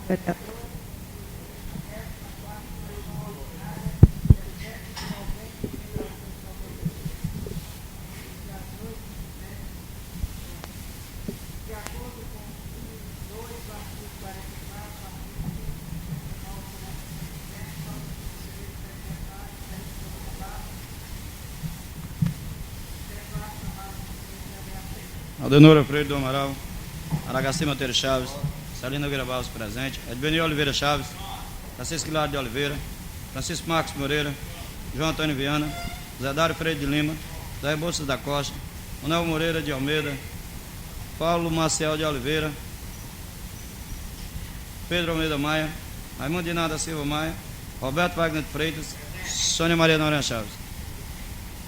vereador. Aldenora Freire do Amaral, Aragaci Monteiro Chaves, Celina Nogueira Barros presente, Edbenio Oliveira Chaves, Francisco Hilário de Oliveira, Francisco Marcos Moreira, João Antônio Viana, Zé Dário Freire de Lima, Zé Rebouças da Costa, Manuel Moreira de Almeida, Paulo Maciel de Oliveira, Pedro Almeida Maia, Raimundo Diná da Silva Maia, Roberto Wagner de Freitas, Sônia Maria Noronha Chaves.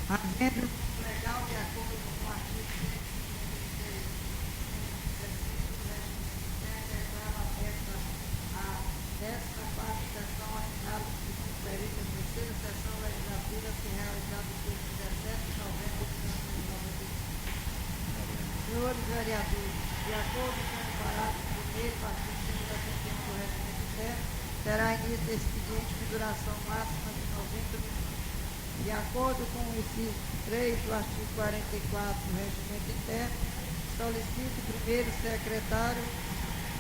Havendo legal de acordo com o artigo 136, declarava aberta a 14ª sessão ordinária do segundo período da terceira sessão legislativa a ser realizada no dia 17 de novembro de 1995. Senhores vereadores, de acordo com o parágrafo 1º do artigo 171 do Regimento Interno, terá início de expediente de duração máxima de 90 minutos. De acordo com o inciso 3 do artigo 44 do Regimento Interno, solicito o primeiro secretário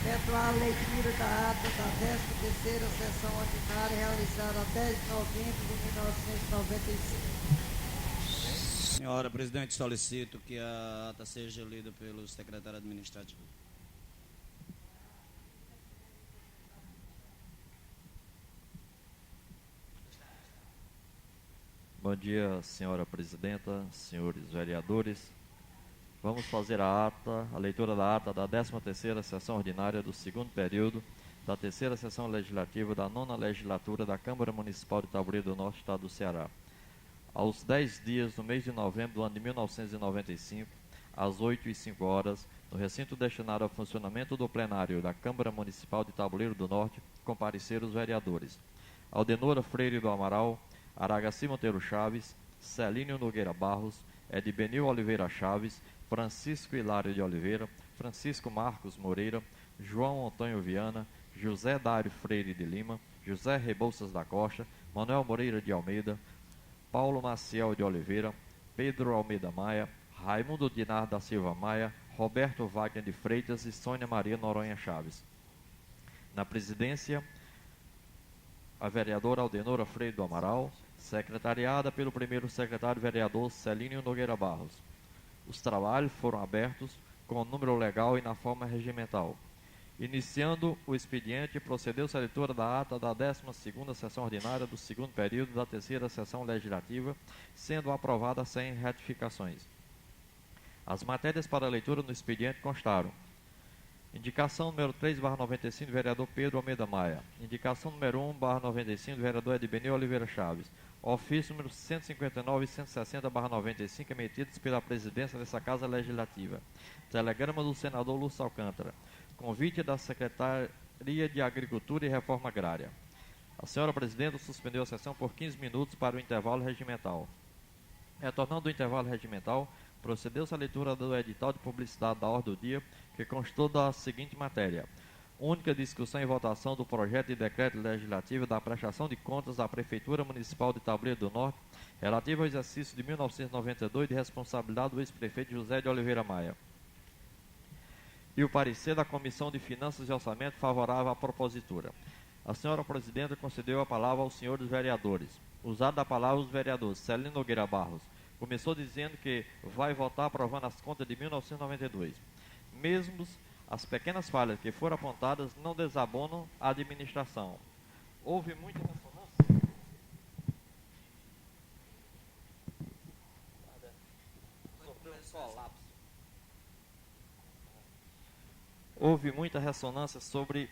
efetuar a leitura da ata da 13ª sessão ordinária realizada a 10 de novembro de 1995. Senhora Presidente, solicito que a ata seja lida pelo secretário administrativo. Bom dia, senhora presidenta, senhores vereadores. Vamos fazer a leitura da ata da 13ª sessão ordinária do segundo período da terceira sessão legislativa da 9ª legislatura da Câmara Municipal de Tabuleiro do Norte, Estado do Ceará. Aos 10 dias do mês de novembro do ano de 1995, às 8h05, no recinto destinado ao funcionamento do plenário da Câmara Municipal de Tabuleiro do Norte, compareceram os vereadores Aldenora Freire do Amaral, Aragaci Monteiro Chaves, Celínio Nogueira Barros, Edbenio Oliveira Chaves, Francisco Hilário de Oliveira, Francisco Marcos Moreira, João Antônio Viana, José Dário Freire de Lima, José Rebouças da Costa, Manuel Moreira de Almeida, Paulo Maciel de Oliveira, Pedro Almeida Maia, Raimundo Dinar da Silva Maia, Roberto Wagner de Freitas e Sônia Maria Noronha Chaves. Na presidência, a vereadora Aldenora Freire do Amaral, secretariada pelo primeiro secretário vereador Celínio Nogueira Barros. Os trabalhos foram abertos com o número legal e na forma regimental. Iniciando o expediente, procedeu-se a leitura da ata da 12ª sessão ordinária do segundo período da terceira sessão legislativa, sendo aprovada sem retificações. As matérias para leitura no expediente constaram: indicação número 3/95 do vereador Pedro Almeida Maia. Indicação número 1/95 do vereador Edbenio Oliveira Chaves. Ofício número 159 e 160/95 emitidos pela presidência dessa Casa Legislativa. Telegrama do senador Lúcio Alcântara. Convite da Secretaria de Agricultura e Reforma Agrária. A senhora presidenta suspendeu a sessão por 15 minutos para o intervalo regimental. Retornando do intervalo regimental, procedeu-se à leitura do edital de publicidade da ordem do dia, que constou da seguinte matéria: única discussão e votação do projeto de decreto legislativo da prestação de contas da Prefeitura Municipal de Tabuleiro do Norte, relativo ao exercício de 1992 de responsabilidade do ex-prefeito José de Oliveira Maia. E o parecer da Comissão de Finanças e Orçamento favorável à propositura. A senhora presidenta concedeu a palavra aos senhores vereadores. Usado da palavra os vereadores Celínio Nogueira Barros. Começou dizendo que vai votar aprovando as contas de 1992. Mesmo as pequenas falhas que foram apontadas não desabonam a administração. Houve muita ressonância. Houve muita ressonância sobre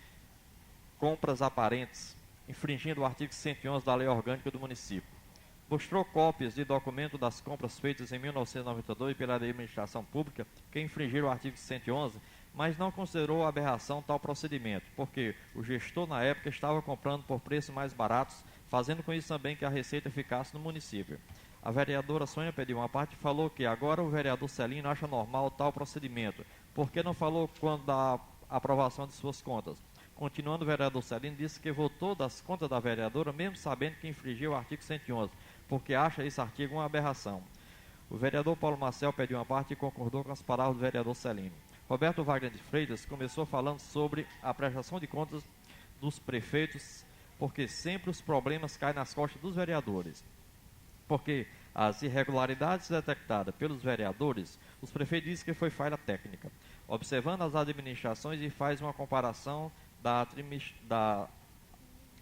compras aparentes, infringindo o artigo 111 da Lei Orgânica do Município. Mostrou cópias de documento das compras feitas em 1992 pela administração pública que infringiram o artigo 111, mas não considerou aberração tal procedimento, porque o gestor na época estava comprando por preços mais baratos, fazendo com isso também que a receita ficasse no município. A vereadora Sônia pediu uma parte e falou que agora o vereador Celino acha normal tal procedimento. Por que não falou quando da aprovação de suas contas? Continuando, o vereador Celino disse que votou das contas da vereadora, mesmo sabendo que infringiu o artigo 111, porque acha esse artigo uma aberração. O vereador Paulo Marcel pediu uma parte e concordou com as palavras do vereador Celino. Roberto Wagner de Freitas começou falando sobre a prestação de contas dos prefeitos, porque sempre os problemas caem nas costas dos vereadores. Porque as irregularidades detectadas pelos vereadores, os prefeitos dizem que foi falha técnica. Observando as administrações e faz uma comparação da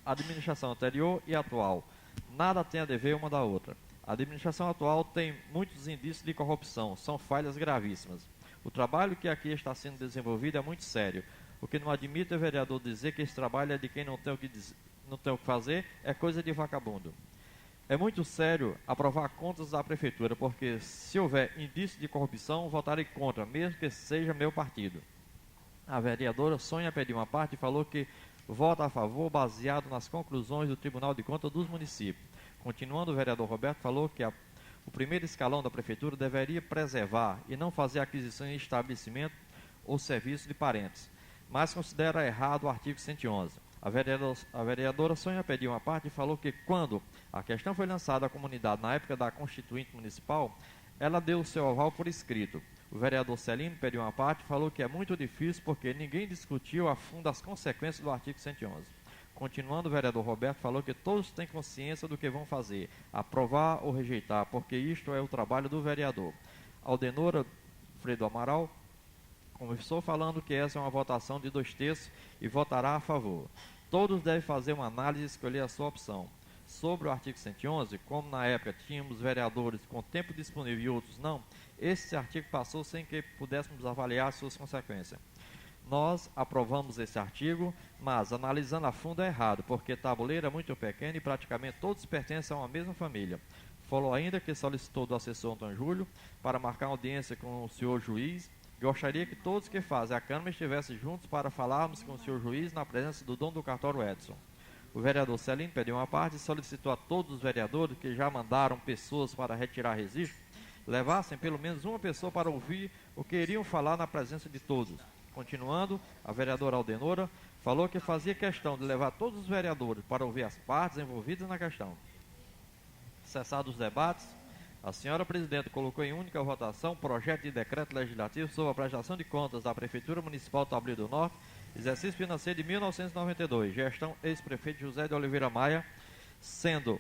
administração anterior e atual. Nada tem a dever uma da outra. A administração atual tem muitos indícios de corrupção, são falhas gravíssimas. O trabalho que aqui está sendo desenvolvido é muito sério. O que não admite o vereador dizer que esse trabalho é de quem não tem o que fazer, é coisa de vagabundo. É muito sério aprovar contas da prefeitura, porque se houver indício de corrupção, votarei contra, mesmo que seja meu partido. A vereadora Sônia pediu uma parte e falou que vota a favor baseado nas conclusões do Tribunal de Contas dos municípios. Continuando, o vereador Roberto falou que o primeiro escalão da prefeitura deveria preservar e não fazer aquisição em estabelecimento ou serviço de parentes, mas considera errado o artigo 111. A vereadora Sônia pediu uma parte e falou que quando a questão foi lançada à comunidade na época da Constituinte Municipal, ela deu o seu aval por escrito. O vereador Celino pediu uma parte e falou que é muito difícil porque ninguém discutiu a fundo as consequências do artigo 111. Continuando, o vereador Roberto falou que todos têm consciência do que vão fazer, aprovar ou rejeitar, porque isto é o trabalho do vereador. Aldenora Fredo Amaral começou falando que essa é uma votação de 2/3 e votará a favor. Todos devem fazer uma análise e escolher a sua opção. Sobre o artigo 111, como na época tínhamos vereadores com tempo disponível e outros não, esse artigo passou sem que pudéssemos avaliar as suas consequências. Nós aprovamos esse artigo, mas analisando a fundo é errado, porque tabuleiro é muito pequeno e praticamente todos pertencem a uma mesma família. Falou ainda que solicitou do assessor Antônio Júlio para marcar audiência com o senhor juiz. Gostaria que todos que fazem a Câmara estivessem juntos para falarmos com o senhor juiz na presença do dono do cartório Edson. O vereador Celino pediu uma parte e solicitou a todos os vereadores que já mandaram pessoas para retirar registro, levassem pelo menos uma pessoa para ouvir o que iriam falar na presença de todos. Continuando, a vereadora Aldenora falou que fazia questão de levar todos os vereadores para ouvir as partes envolvidas na questão. Cessados os debates, a senhora presidente colocou em única votação o projeto de decreto legislativo sobre a prestação de contas da Prefeitura Municipal do Tabuleiro do Norte, exercício financeiro de 1992, gestão ex-prefeito José de Oliveira Maia, sendo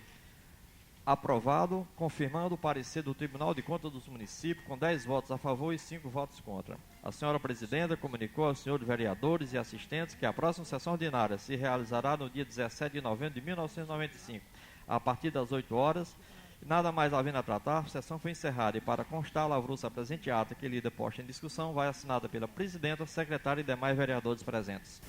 aprovado, confirmando o parecer do Tribunal de Contas dos Municípios, com 10 votos a favor e 5 votos contra. A senhora presidenta comunicou aos senhores vereadores e assistentes que a próxima sessão ordinária se realizará no dia 17 de novembro de 1995, a partir das 8 horas. Nada mais havendo a tratar, a sessão foi encerrada e, para constar a lavrouça presente ata que lida posta em discussão, vai assinada pela presidenta, secretária e demais vereadores presentes.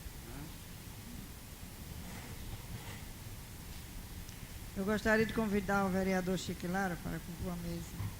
Eu gostaria de convidar o vereador Chico Lara para compor a mesa.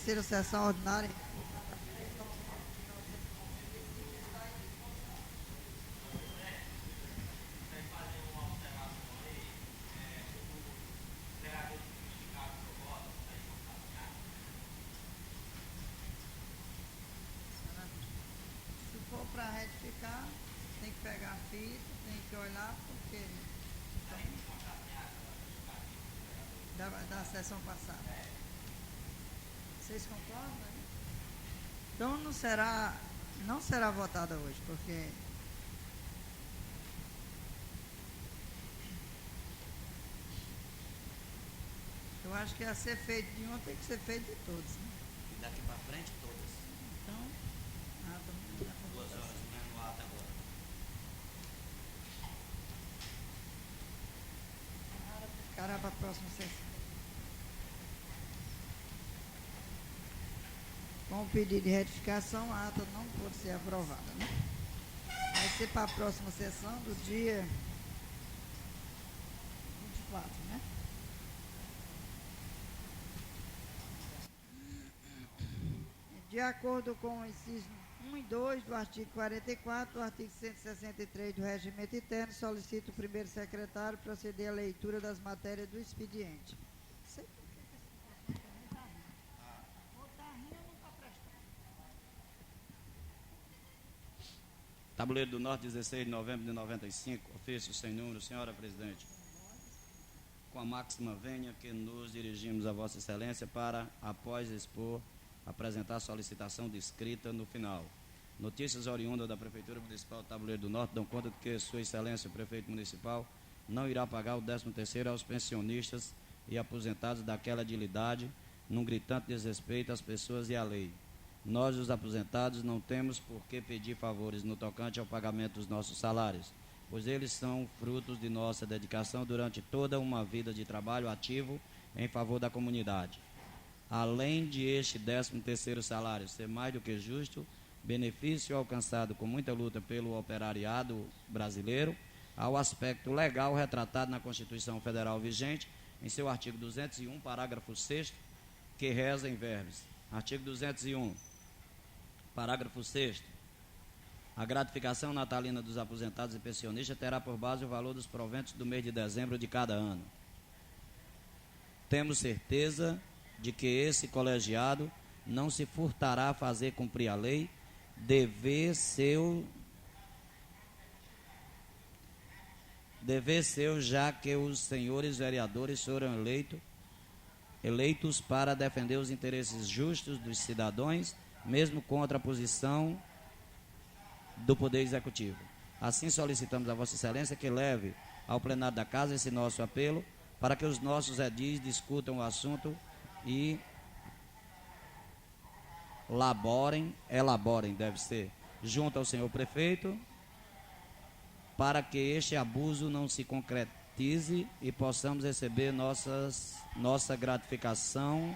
Terceira sessão ordinária. Se for para retificar, tem que pegar a fita, tem que olhar, porque da sessão passada. Vocês concordam? Né? Então não será votada hoje, porque eu acho que a ser feito de um tem que ser feito de todos. Né? E daqui para frente todas. Então, também dá pra 2 votar. horas, né, no ato agora. Ficará para a próxima sessão. Com o pedido de retificação, a ata não pode ser aprovada, né? Vai ser para a próxima sessão do dia 24, né? De acordo com o inciso 1 e 2 do artigo 44, do artigo 163 do Regimento Interno, solicito o primeiro secretário proceder à leitura das matérias do expediente. Sei por que esse negócio não está rindo. Ou está rindo ou não está prestando. Tabuleiro do Norte, 16 de novembro de 95, ofício sem número, senhora presidente. Com a máxima vênia que nos dirigimos a Vossa Excelência para, após expor, apresentar a solicitação descrita no final. Notícias oriundas da Prefeitura Municipal de Tabuleiro do Norte dão conta de que Sua Excelência, o Prefeito Municipal, não irá pagar o 13º aos pensionistas e aposentados daquela idade, num gritante desrespeito às pessoas e à lei. Nós, os aposentados, não temos por que pedir favores no tocante ao pagamento dos nossos salários, pois eles são frutos de nossa dedicação durante toda uma vida de trabalho ativo em favor da comunidade. Além de este 13º salário ser mais do que justo, benefício alcançado com muita luta pelo operariado brasileiro, ao aspecto legal retratado na Constituição Federal vigente, em seu artigo 201, parágrafo 6º, que reza em verbos. Artigo 201, parágrafo 6º. A gratificação natalina dos aposentados e pensionistas terá por base o valor dos proventos do mês de dezembro de cada ano. Temos certeza de que esse colegiado não se furtará a fazer cumprir a lei, dever seu, já que os senhores vereadores foram eleitos para defender os interesses justos dos cidadãos, mesmo contra a posição do Poder Executivo. Assim solicitamos a Vossa Excelência que leve ao plenário da Casa esse nosso apelo, para que os nossos edis discutam o assunto e elaborem, junto ao senhor prefeito, para que este abuso não se concretize e possamos receber nossa gratificação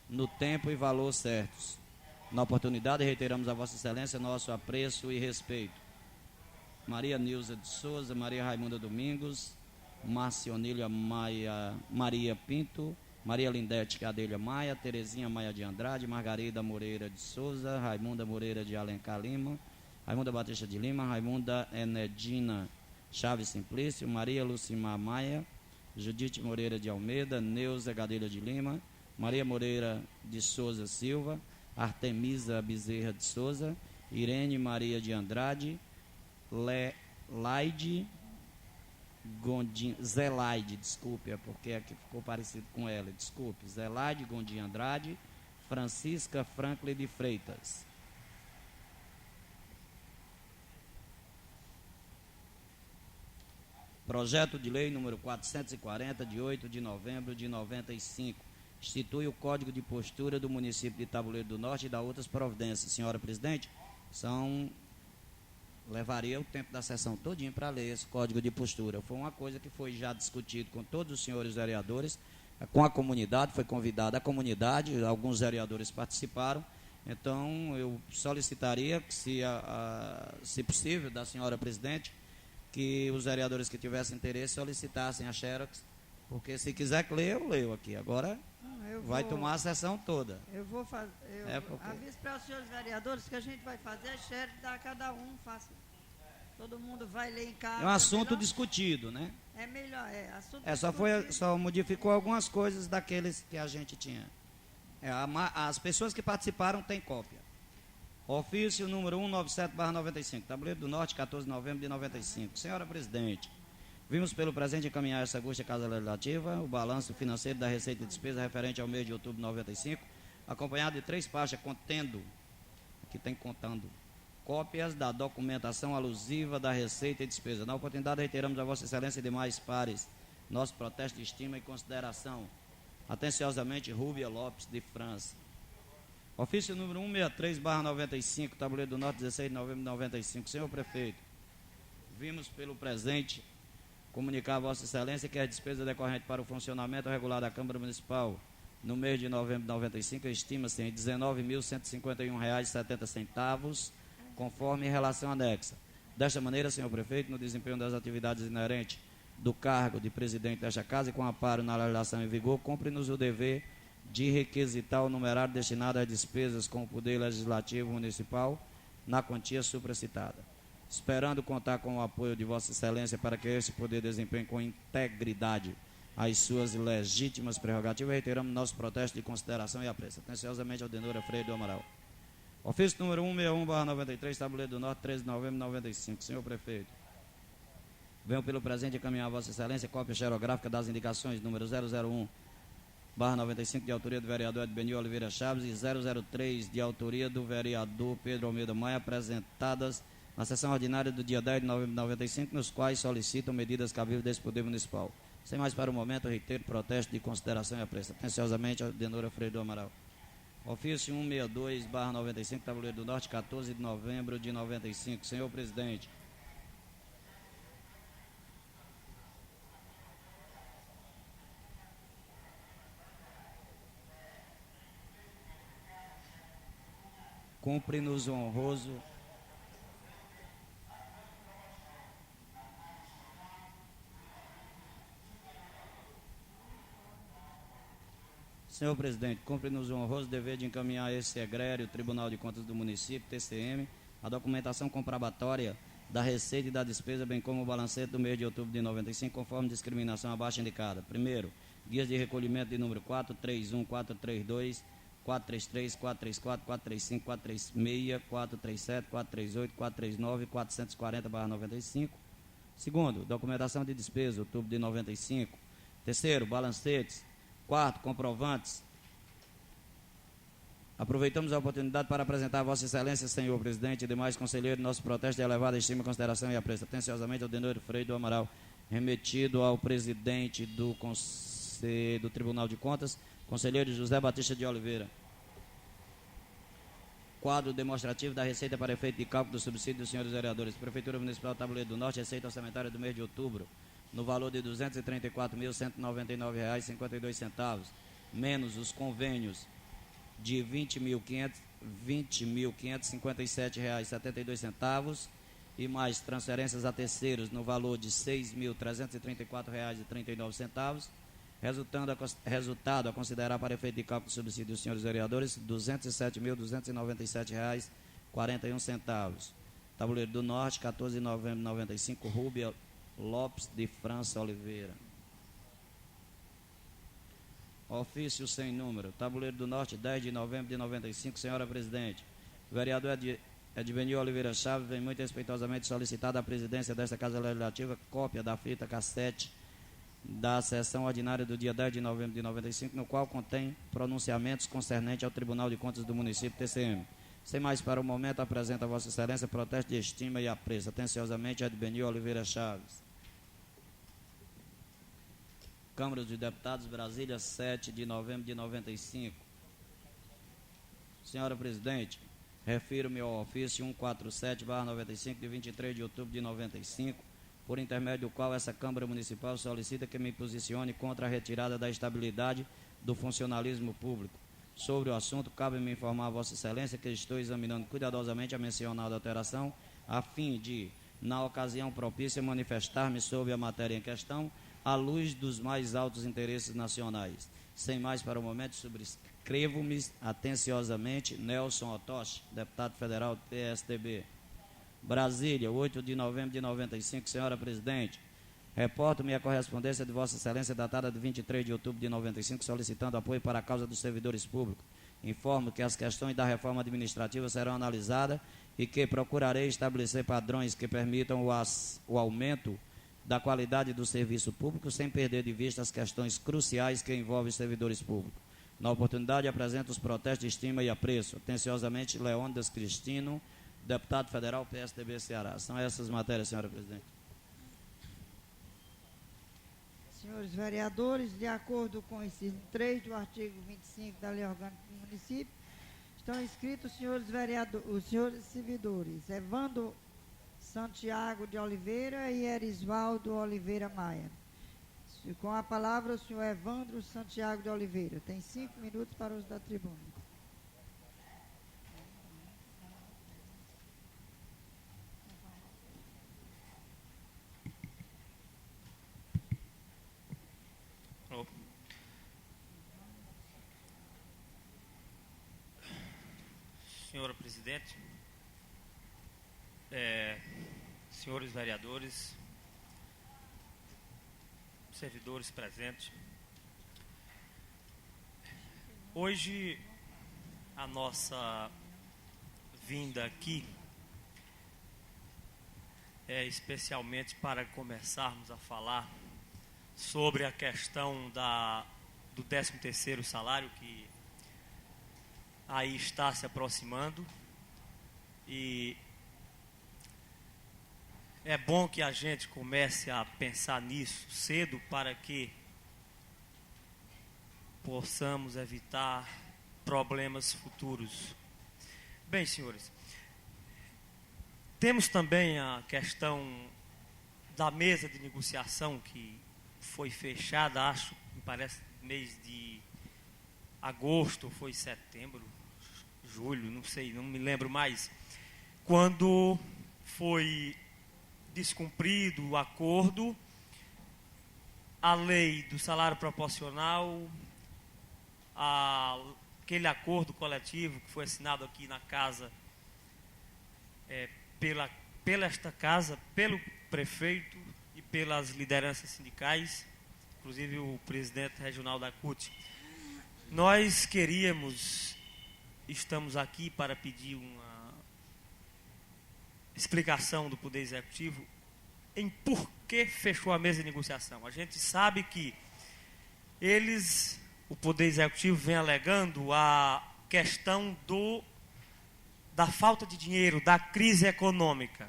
no tempo e valor certos. Na oportunidade, reiteramos a Vossa Excelência nosso apreço e respeito. Maria Nilza de Souza, Maria Raimunda Domingos, Marcionília Maria Pinto, Maria Lindete Cadelha Maia, Terezinha Maia de Andrade, Margarida Moreira de Souza, Raimunda Moreira de Alencar Lima, Raimunda Batista de Lima, Raimunda Enedina Chaves Simplício, Maria Lucimar Maia, Judite Moreira de Almeida, Neuza Gadelha de Lima, Maria Moreira de Souza Silva, Artemisa Bezerra de Souza, Irene Maria de Andrade, Zelaide, desculpe, é porque aqui ficou parecido com ela, desculpe, Zelaide Gondim Andrade, Francisca Franklin de Freitas. Projeto de lei número 440, de 8 de novembro de 95, institui o Código de Postura do município de Tabuleiro do Norte e dá outras providências. Senhora presidente, levaria o tempo da sessão todinha para ler esse Código de Postura. Foi uma coisa que foi já discutido com todos os senhores vereadores, com a comunidade, foi convidada a comunidade, alguns vereadores participaram. Então, eu solicitaria que, se possível, da senhora presidente, que os vereadores que tivessem interesse solicitassem a xerox, porque se quiser que leia, eu leio aqui. Agora vai tomar a sessão toda. Eu vou fazer. Aviso para os senhores vereadores que a gente vai fazer a xerox, a cada um faça. Todo mundo vai ler em casa. É um assunto discutido, né? É melhor, assunto só modificou algumas coisas daqueles que a gente tinha. As pessoas que participaram têm cópia. Ofício número 197/95, Tabuleiro do Norte, 14 de novembro de 95. Senhora presidente, vimos pelo presente encaminhar essa augusta Casa Legislativa o balanço financeiro da receita e despesa referente ao mês de outubro de 95, acompanhado de 3 pastas contendo cópias da documentação alusiva da receita e despesa. Na oportunidade, reiteramos a Vossa Excelência e demais pares nosso protesto de estima e consideração. Atenciosamente, Rúbia Lopes de França. Ofício número 163/95, Tabuleiro do Norte, 16 de novembro de 95. Senhor prefeito, vimos pelo presente comunicar a Vossa Excelência que a despesa decorrente para o funcionamento regular da Câmara Municipal no mês de novembro de 95, estima-se em R$ 19.151,70, conforme relação anexa. Desta maneira, senhor prefeito, no desempenho das atividades inerentes do cargo de presidente desta casa e com amparo na legislação em vigor, cumpre-nos o dever de requisitar o numerário destinado às despesas com o Poder Legislativo Municipal na quantia supracitada. Esperando contar com o apoio de Vossa Excelência para que esse poder desempenhe com integridade as suas legítimas prerrogativas, reiteramos nosso protesto de consideração e apreço. Atenciosamente, Aldenora Freire do Amaral. Ofício número 161/93, Tabuleiro do Norte, 13 de novembro de 95. Senhor Prefeito, venho pelo presente encaminhar a Vossa Excelência cópia xerográfica das indicações número 001/95 de autoria do vereador Edbenio Oliveira Chaves e 003 de autoria do vereador Pedro Almeida Maia, apresentadas na sessão ordinária do dia 10 de novembro de 95, nos quais solicitam medidas cabíveis desse Poder Municipal. Sem mais para o momento, reitero protesto de consideração e apreço. Atenciosamente, Aldenora Freire do Amaral. Ofício 162/95, Tabuleiro do Norte, 14 de novembro de 95. Senhor Presidente, cumpre-nos o honroso Senhor Presidente, cumpre-nos o honroso dever de encaminhar a esse egrégio, Tribunal de Contas do Município, TCM, a documentação comprobatória da receita e da despesa, bem como o balancete do mês de outubro de 95, conforme discriminação abaixo indicada. Primeiro, guias de recolhimento de número 431, 432, 433, 434, 435, 436, 437, 438, 439 e 440/95. Segundo, documentação de despesa, outubro de 95. Terceiro, balancetes. Quarto, comprovantes. Aproveitamos a oportunidade para apresentar a Vossa Excelência, senhor presidente, e demais conselheiros, nosso protesto de elevada estima, consideração e apreço. Atenciosamente, Aldenor Freire do Amaral, remetido ao presidente do Tribunal de Contas, conselheiro José Batista de Oliveira. Quadro demonstrativo da receita para efeito de cálculo do subsídio dos senhores vereadores. Prefeitura Municipal Tabuleiro do Norte, receita orçamentária do mês de outubro, no valor de R$ 234.199,52, menos os convênios de R$ 20.557,72 e mais transferências a terceiros no valor de R$ 6.334,39, resultado a considerar para efeito de cálculo do subsídio dos senhores vereadores, R$ 207.297,41. Tabuleiro do Norte, 14 de novembro de 95, Rúbia Lopes de França Oliveira. Ofício sem número, Tabuleiro do Norte, 10 de novembro de 95, senhora presidente. O vereador Edbenio Oliveira Chaves vem muito respeitosamente solicitar à presidência desta Casa Legislativa cópia da fita cassete da sessão ordinária do dia 10 de novembro de 95, no qual contém pronunciamentos concernentes ao Tribunal de Contas do Município, TCM. Sem mais para o momento, apresenta a Vossa Excelência protesto de estima e apreço. Atenciosamente, Edbenio Oliveira Chaves. Câmara dos Deputados, Brasília, 7 de novembro de 95. Senhora Presidente, refiro-me ao ofício 147/95 de 23 de outubro de 95, por intermédio do qual essa Câmara Municipal solicita que me posicione contra a retirada da estabilidade do funcionalismo público. Sobre o assunto, cabe-me informar a Vossa Excelência que estou examinando cuidadosamente a mencionada alteração, a fim de, na ocasião propícia, manifestar-me sobre a matéria em questão, à luz dos mais altos interesses nacionais. Sem mais para o momento, subscrevo-me atenciosamente, Nelson Otoshi, deputado federal do PSDB. Brasília, 8 de novembro de 95, senhora presidente. Reporto-me a correspondência de Vossa Excelência datada de 23 de outubro de 95, solicitando apoio para a causa dos servidores públicos. Informo que as questões da reforma administrativa serão analisadas e que procurarei estabelecer padrões que permitam o aumento da qualidade do serviço público, sem perder de vista as questões cruciais que envolvem os servidores públicos. Na oportunidade, apresento os protestos de estima e apreço. Atenciosamente, Leônidas Cristino, deputado federal, PSDB Ceará. São essas matérias, senhora presidente. Senhores vereadores, de acordo com o inciso 3 do artigo 25 da Lei Orgânica do Município, estão inscritos os senhores servidores Evandro Santiago de Oliveira e Erisvaldo Oliveira Maia. E com a palavra o senhor Evandro Santiago de Oliveira. Tem 5 minutos para o uso da tribuna. Senhora Presidente, senhores vereadores, servidores presentes, hoje a nossa vinda aqui é especialmente para começarmos a falar sobre a questão do 13º salário que aí está se aproximando, e é bom que a gente comece a pensar nisso cedo para que possamos evitar problemas futuros. Bem, senhores, temos também a questão da mesa de negociação que foi fechada, acho, me parece, mês de agosto, foi setembro, julho, não sei, não me lembro mais, quando foi descumprido o acordo, a lei do salário proporcional, aquele acordo coletivo que foi assinado aqui na casa, pela esta casa, pelo prefeito e pelas lideranças sindicais, inclusive o presidente regional da CUT. Nós estamos aqui para pedir uma explicação do Poder Executivo em por que fechou a mesa de negociação. A gente sabe que o Poder Executivo vem alegando a questão da falta de dinheiro, da crise econômica.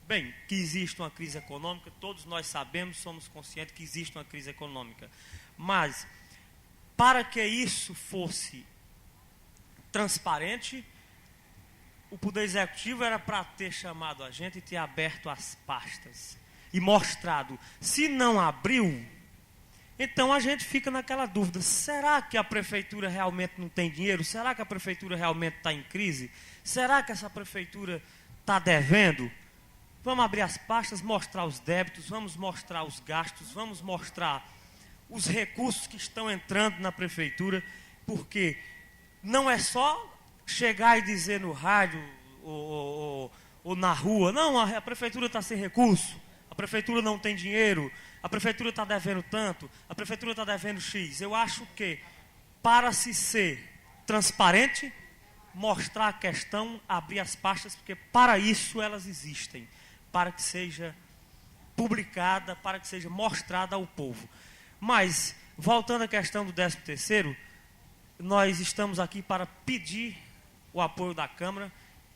Bem, que existe uma crise econômica, todos nós sabemos, somos conscientes que existe uma crise econômica. Mas, para que isso fosse transparente, o Poder Executivo era para ter chamado a gente e ter aberto as pastas e mostrado. Se não abriu, então a gente fica naquela dúvida: será que a prefeitura realmente não tem dinheiro? Será que a prefeitura realmente está em crise? Será que essa prefeitura está devendo? Vamos abrir as pastas, mostrar os débitos, vamos mostrar os gastos, vamos mostrar os recursos que estão entrando na prefeitura, porque não é só chegar e dizer no rádio ou na rua: não, a prefeitura está sem recurso, a prefeitura não tem dinheiro, a prefeitura está devendo tanto, a prefeitura está devendo X. Eu acho que, para se ser transparente, mostrar a questão, abrir as pastas, porque para isso elas existem, para que seja publicada, para que seja mostrada ao povo. Mas, voltando à questão do 13º, nós estamos aqui para pedir o apoio da Câmara,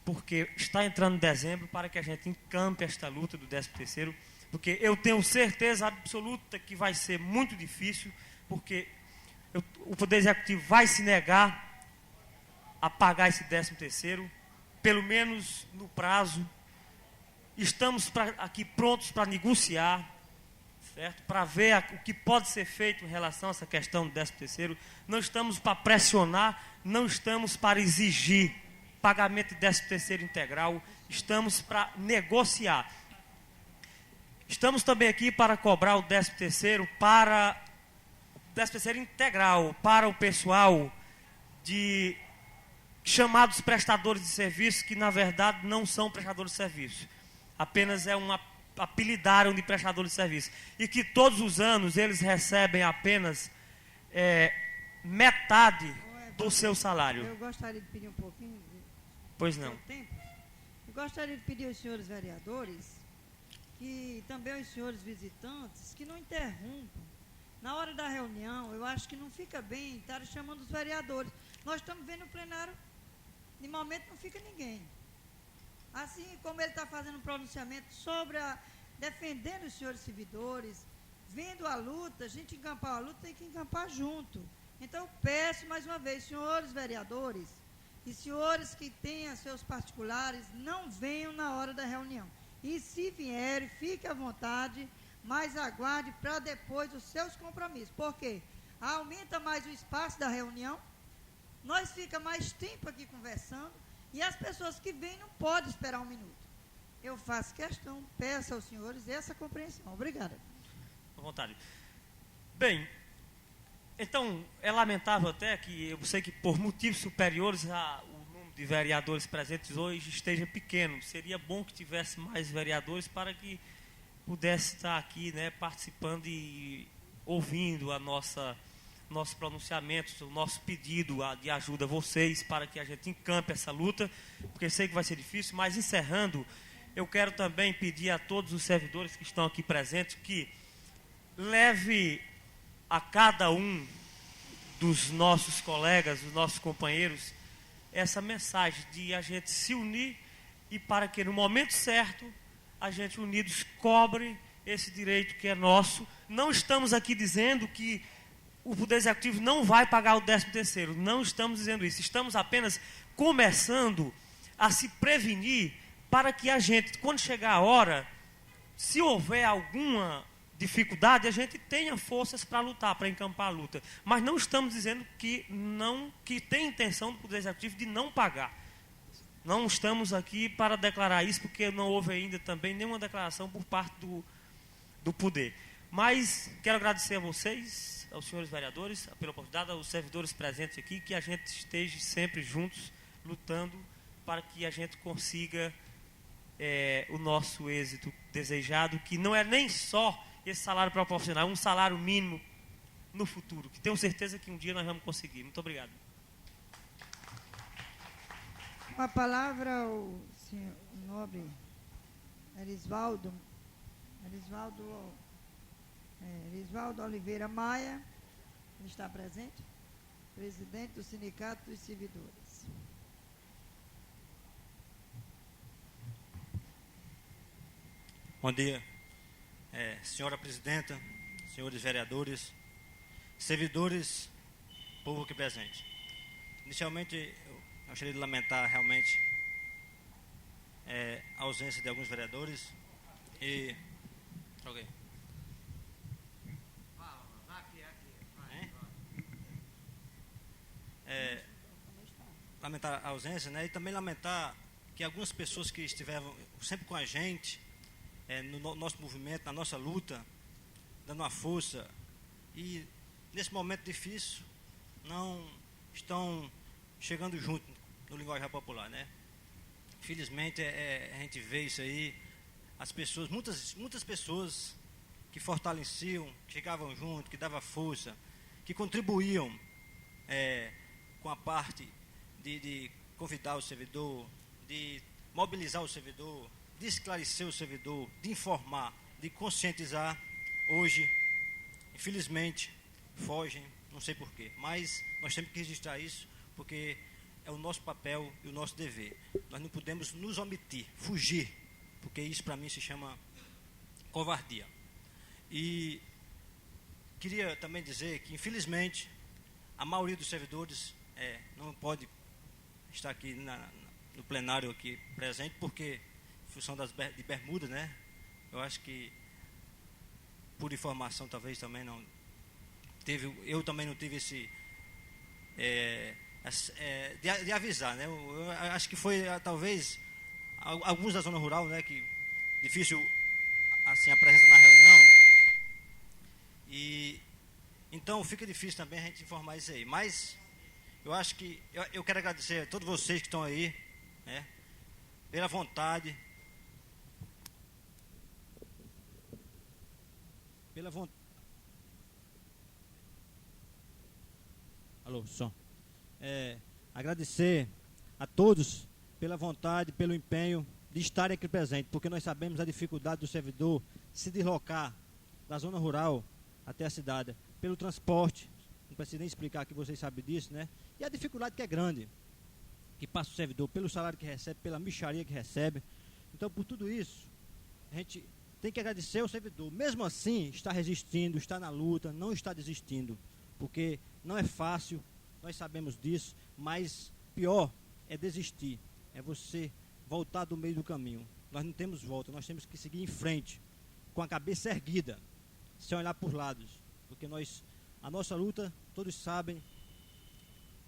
porque está entrando dezembro, para que a gente encampe esta luta do 13º, porque eu tenho certeza absoluta que vai ser muito difícil, porque o Poder Executivo vai se negar a pagar esse 13º, pelo menos no prazo. Estamos aqui prontos para negociar, certo? Para ver o que pode ser feito em relação a essa questão do 13º. Não estamos para pressionar, não estamos para exigir pagamento de 13º integral, estamos para negociar. Estamos também aqui para cobrar o 13º integral para o pessoal chamados prestadores de serviço, que na verdade não são prestadores de serviço. Apenas apelidaram de prestadores de serviço. E que todos os anos eles recebem apenas metade do seu salário. Eu gostaria de pedir um pouquinho Pois não. tempo. Eu gostaria de pedir aos senhores vereadores e também aos senhores visitantes que não interrompam. Na hora da reunião, eu acho que não fica bem estar chamando os vereadores. Nós estamos vendo o plenário, de momento não fica ninguém. Assim como ele está fazendo um pronunciamento defendendo os senhores servidores, vendo a luta, a gente encampar a luta, tem que encampar junto. Então eu peço mais uma vez, senhores vereadores e senhores que tenham seus particulares, não venham na hora da reunião. E se vierem, fique à vontade, mas aguarde para depois os seus compromissos. Por quê? Aumenta mais o espaço da reunião, nós fica mais tempo aqui conversando, e as pessoas que vêm não podem esperar um minuto. Eu faço questão, peço aos senhores essa compreensão. Obrigada. À vontade. Bem, então, é lamentável até que eu sei que por motivos superiores o número de vereadores presentes hoje esteja pequeno. Seria bom que tivesse mais vereadores para que pudesse estar aqui, né, participando e ouvindo nossos pronunciamentos, o nosso pedido de ajuda a vocês para que a gente encampe essa luta, porque sei que vai ser difícil, mas encerrando, eu quero também pedir a todos os servidores que estão aqui presentes que leve a cada um dos nossos colegas, dos nossos companheiros, essa mensagem de a gente se unir e para que no momento certo a gente unidos cobre esse direito que é nosso. Não estamos aqui dizendo que o Poder Executivo não vai pagar o 13º, não estamos dizendo isso, estamos apenas começando a se prevenir para que a gente, quando chegar a hora, se houver alguma dificuldade, a gente tenha forças para lutar, para encampar a luta. Mas não estamos dizendo que tem intenção do Poder Executivo de não pagar. Não estamos aqui para declarar isso, porque não houve ainda também nenhuma declaração por parte do Poder. Mas quero agradecer a vocês, aos senhores vereadores, pela oportunidade, aos servidores presentes aqui, que a gente esteja sempre juntos, lutando para que a gente consiga o nosso êxito desejado, que não é nem só esse salário proporcional, é um salário mínimo no futuro, que tenho certeza que um dia nós vamos conseguir. Muito obrigado. Com a palavra o senhor nobre Erisvaldo Oliveira Maia, ele está presente, presidente do Sindicato dos Servidores. Bom dia, senhora presidenta, senhores vereadores, servidores, povo aqui presente. Inicialmente, eu gostaria de lamentar realmente a ausência de alguns vereadores e... Okay. Lamentar a ausência, né? E também lamentar que algumas pessoas que estiveram sempre com a gente, no nosso movimento, na nossa luta, dando uma força, e nesse momento difícil não estão chegando junto no linguajar popular, né? Infelizmente a gente vê isso aí, as pessoas, muitas pessoas que fortaleciam, que chegavam junto, que davam força, que contribuíam com a parte de convidar o servidor, de mobilizar o servidor, de esclarecer o servidor, de informar, de conscientizar, hoje, infelizmente, fogem, não sei porquê, mas nós temos que registrar isso, porque é o nosso papel e o nosso dever. Nós não podemos nos omitir, fugir, porque isso para mim se chama covardia. E queria também dizer que, infelizmente, a maioria dos servidores não pode estar aqui no plenário aqui presente, porque em função de bermudas, né? Eu acho que por informação talvez também não teve, eu também não tive esse de avisar, né? Eu acho que foi talvez alguns da zona rural, né, que difícil assim a presença na reunião, e então fica difícil também a gente informar isso aí, mas eu acho que eu quero agradecer a todos vocês que estão aí, né, pela vontade, alô, som. Agradecer a todos pela vontade, pelo empenho de estarem aqui presentes, porque nós sabemos a dificuldade do servidor se deslocar da zona rural até a cidade, pelo transporte, não preciso nem explicar que vocês sabem disso, né? E a dificuldade que é grande, que passa o servidor, pelo salário que recebe, pela mixaria que recebe. Então, por tudo isso, a gente tem que agradecer ao servidor. Mesmo assim, está resistindo, está na luta, não está desistindo, porque não é fácil, nós sabemos disso, mas pior é desistir, é você voltar do meio do caminho. Nós não temos volta, nós temos que seguir em frente, com a cabeça erguida, sem olhar por lados, porque a nossa luta, todos sabem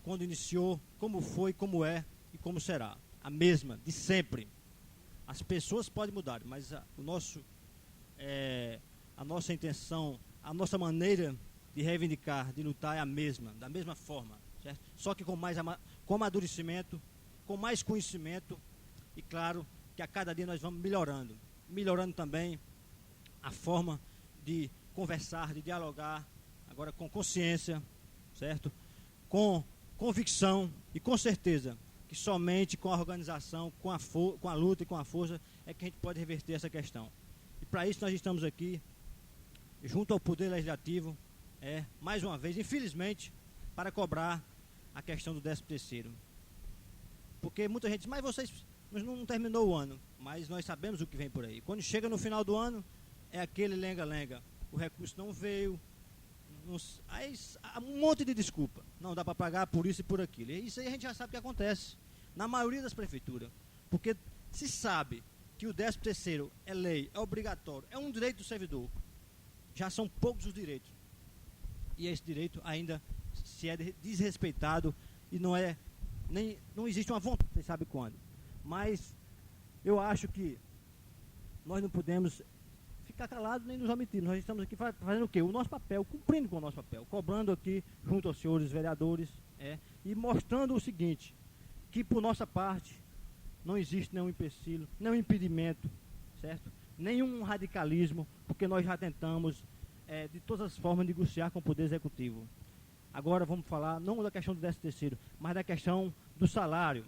quando iniciou, como foi, como é e como será. A mesma, de sempre. As pessoas podem mudar, mas a nossa intenção, a nossa maneira de reivindicar, de lutar é a mesma, da mesma forma, certo? Só que com amadurecimento, com mais conhecimento e, claro, que a cada dia nós vamos melhorando também a forma de conversar, de dialogar, agora com consciência, certo? Com convicção e com certeza que somente com a organização, com a luta e com a força é que a gente pode reverter essa questão. E para isso nós estamos aqui, junto ao Poder Legislativo, mais uma vez, infelizmente, para cobrar a questão do 13º. Porque muita gente diz, mas vocês não terminou o ano, mas nós sabemos o que vem por aí. Quando chega no final do ano, é aquele lenga-lenga. O recurso não veio, aí há um monte de desculpa. Não dá para pagar por isso e por aquilo. E isso aí a gente já sabe o que acontece na maioria das prefeituras. Porque se sabe que o 13º é lei, é obrigatório, é um direito do servidor. Já são poucos os direitos. E esse direito ainda se é desrespeitado e não existe uma vontade, você sabe quando. Mas eu acho que nós não podemos ficar calados nem nos omitir. Nós estamos aqui fazendo o quê? O nosso papel, cumprindo com o nosso papel, cobrando aqui junto aos senhores vereadores, e mostrando o seguinte, que por nossa parte não existe nenhum empecilho, nenhum impedimento, certo? Nenhum radicalismo, porque nós já tentamos de todas as formas negociar com o Poder Executivo. Agora vamos falar não da questão do 13º, mas da questão do salário,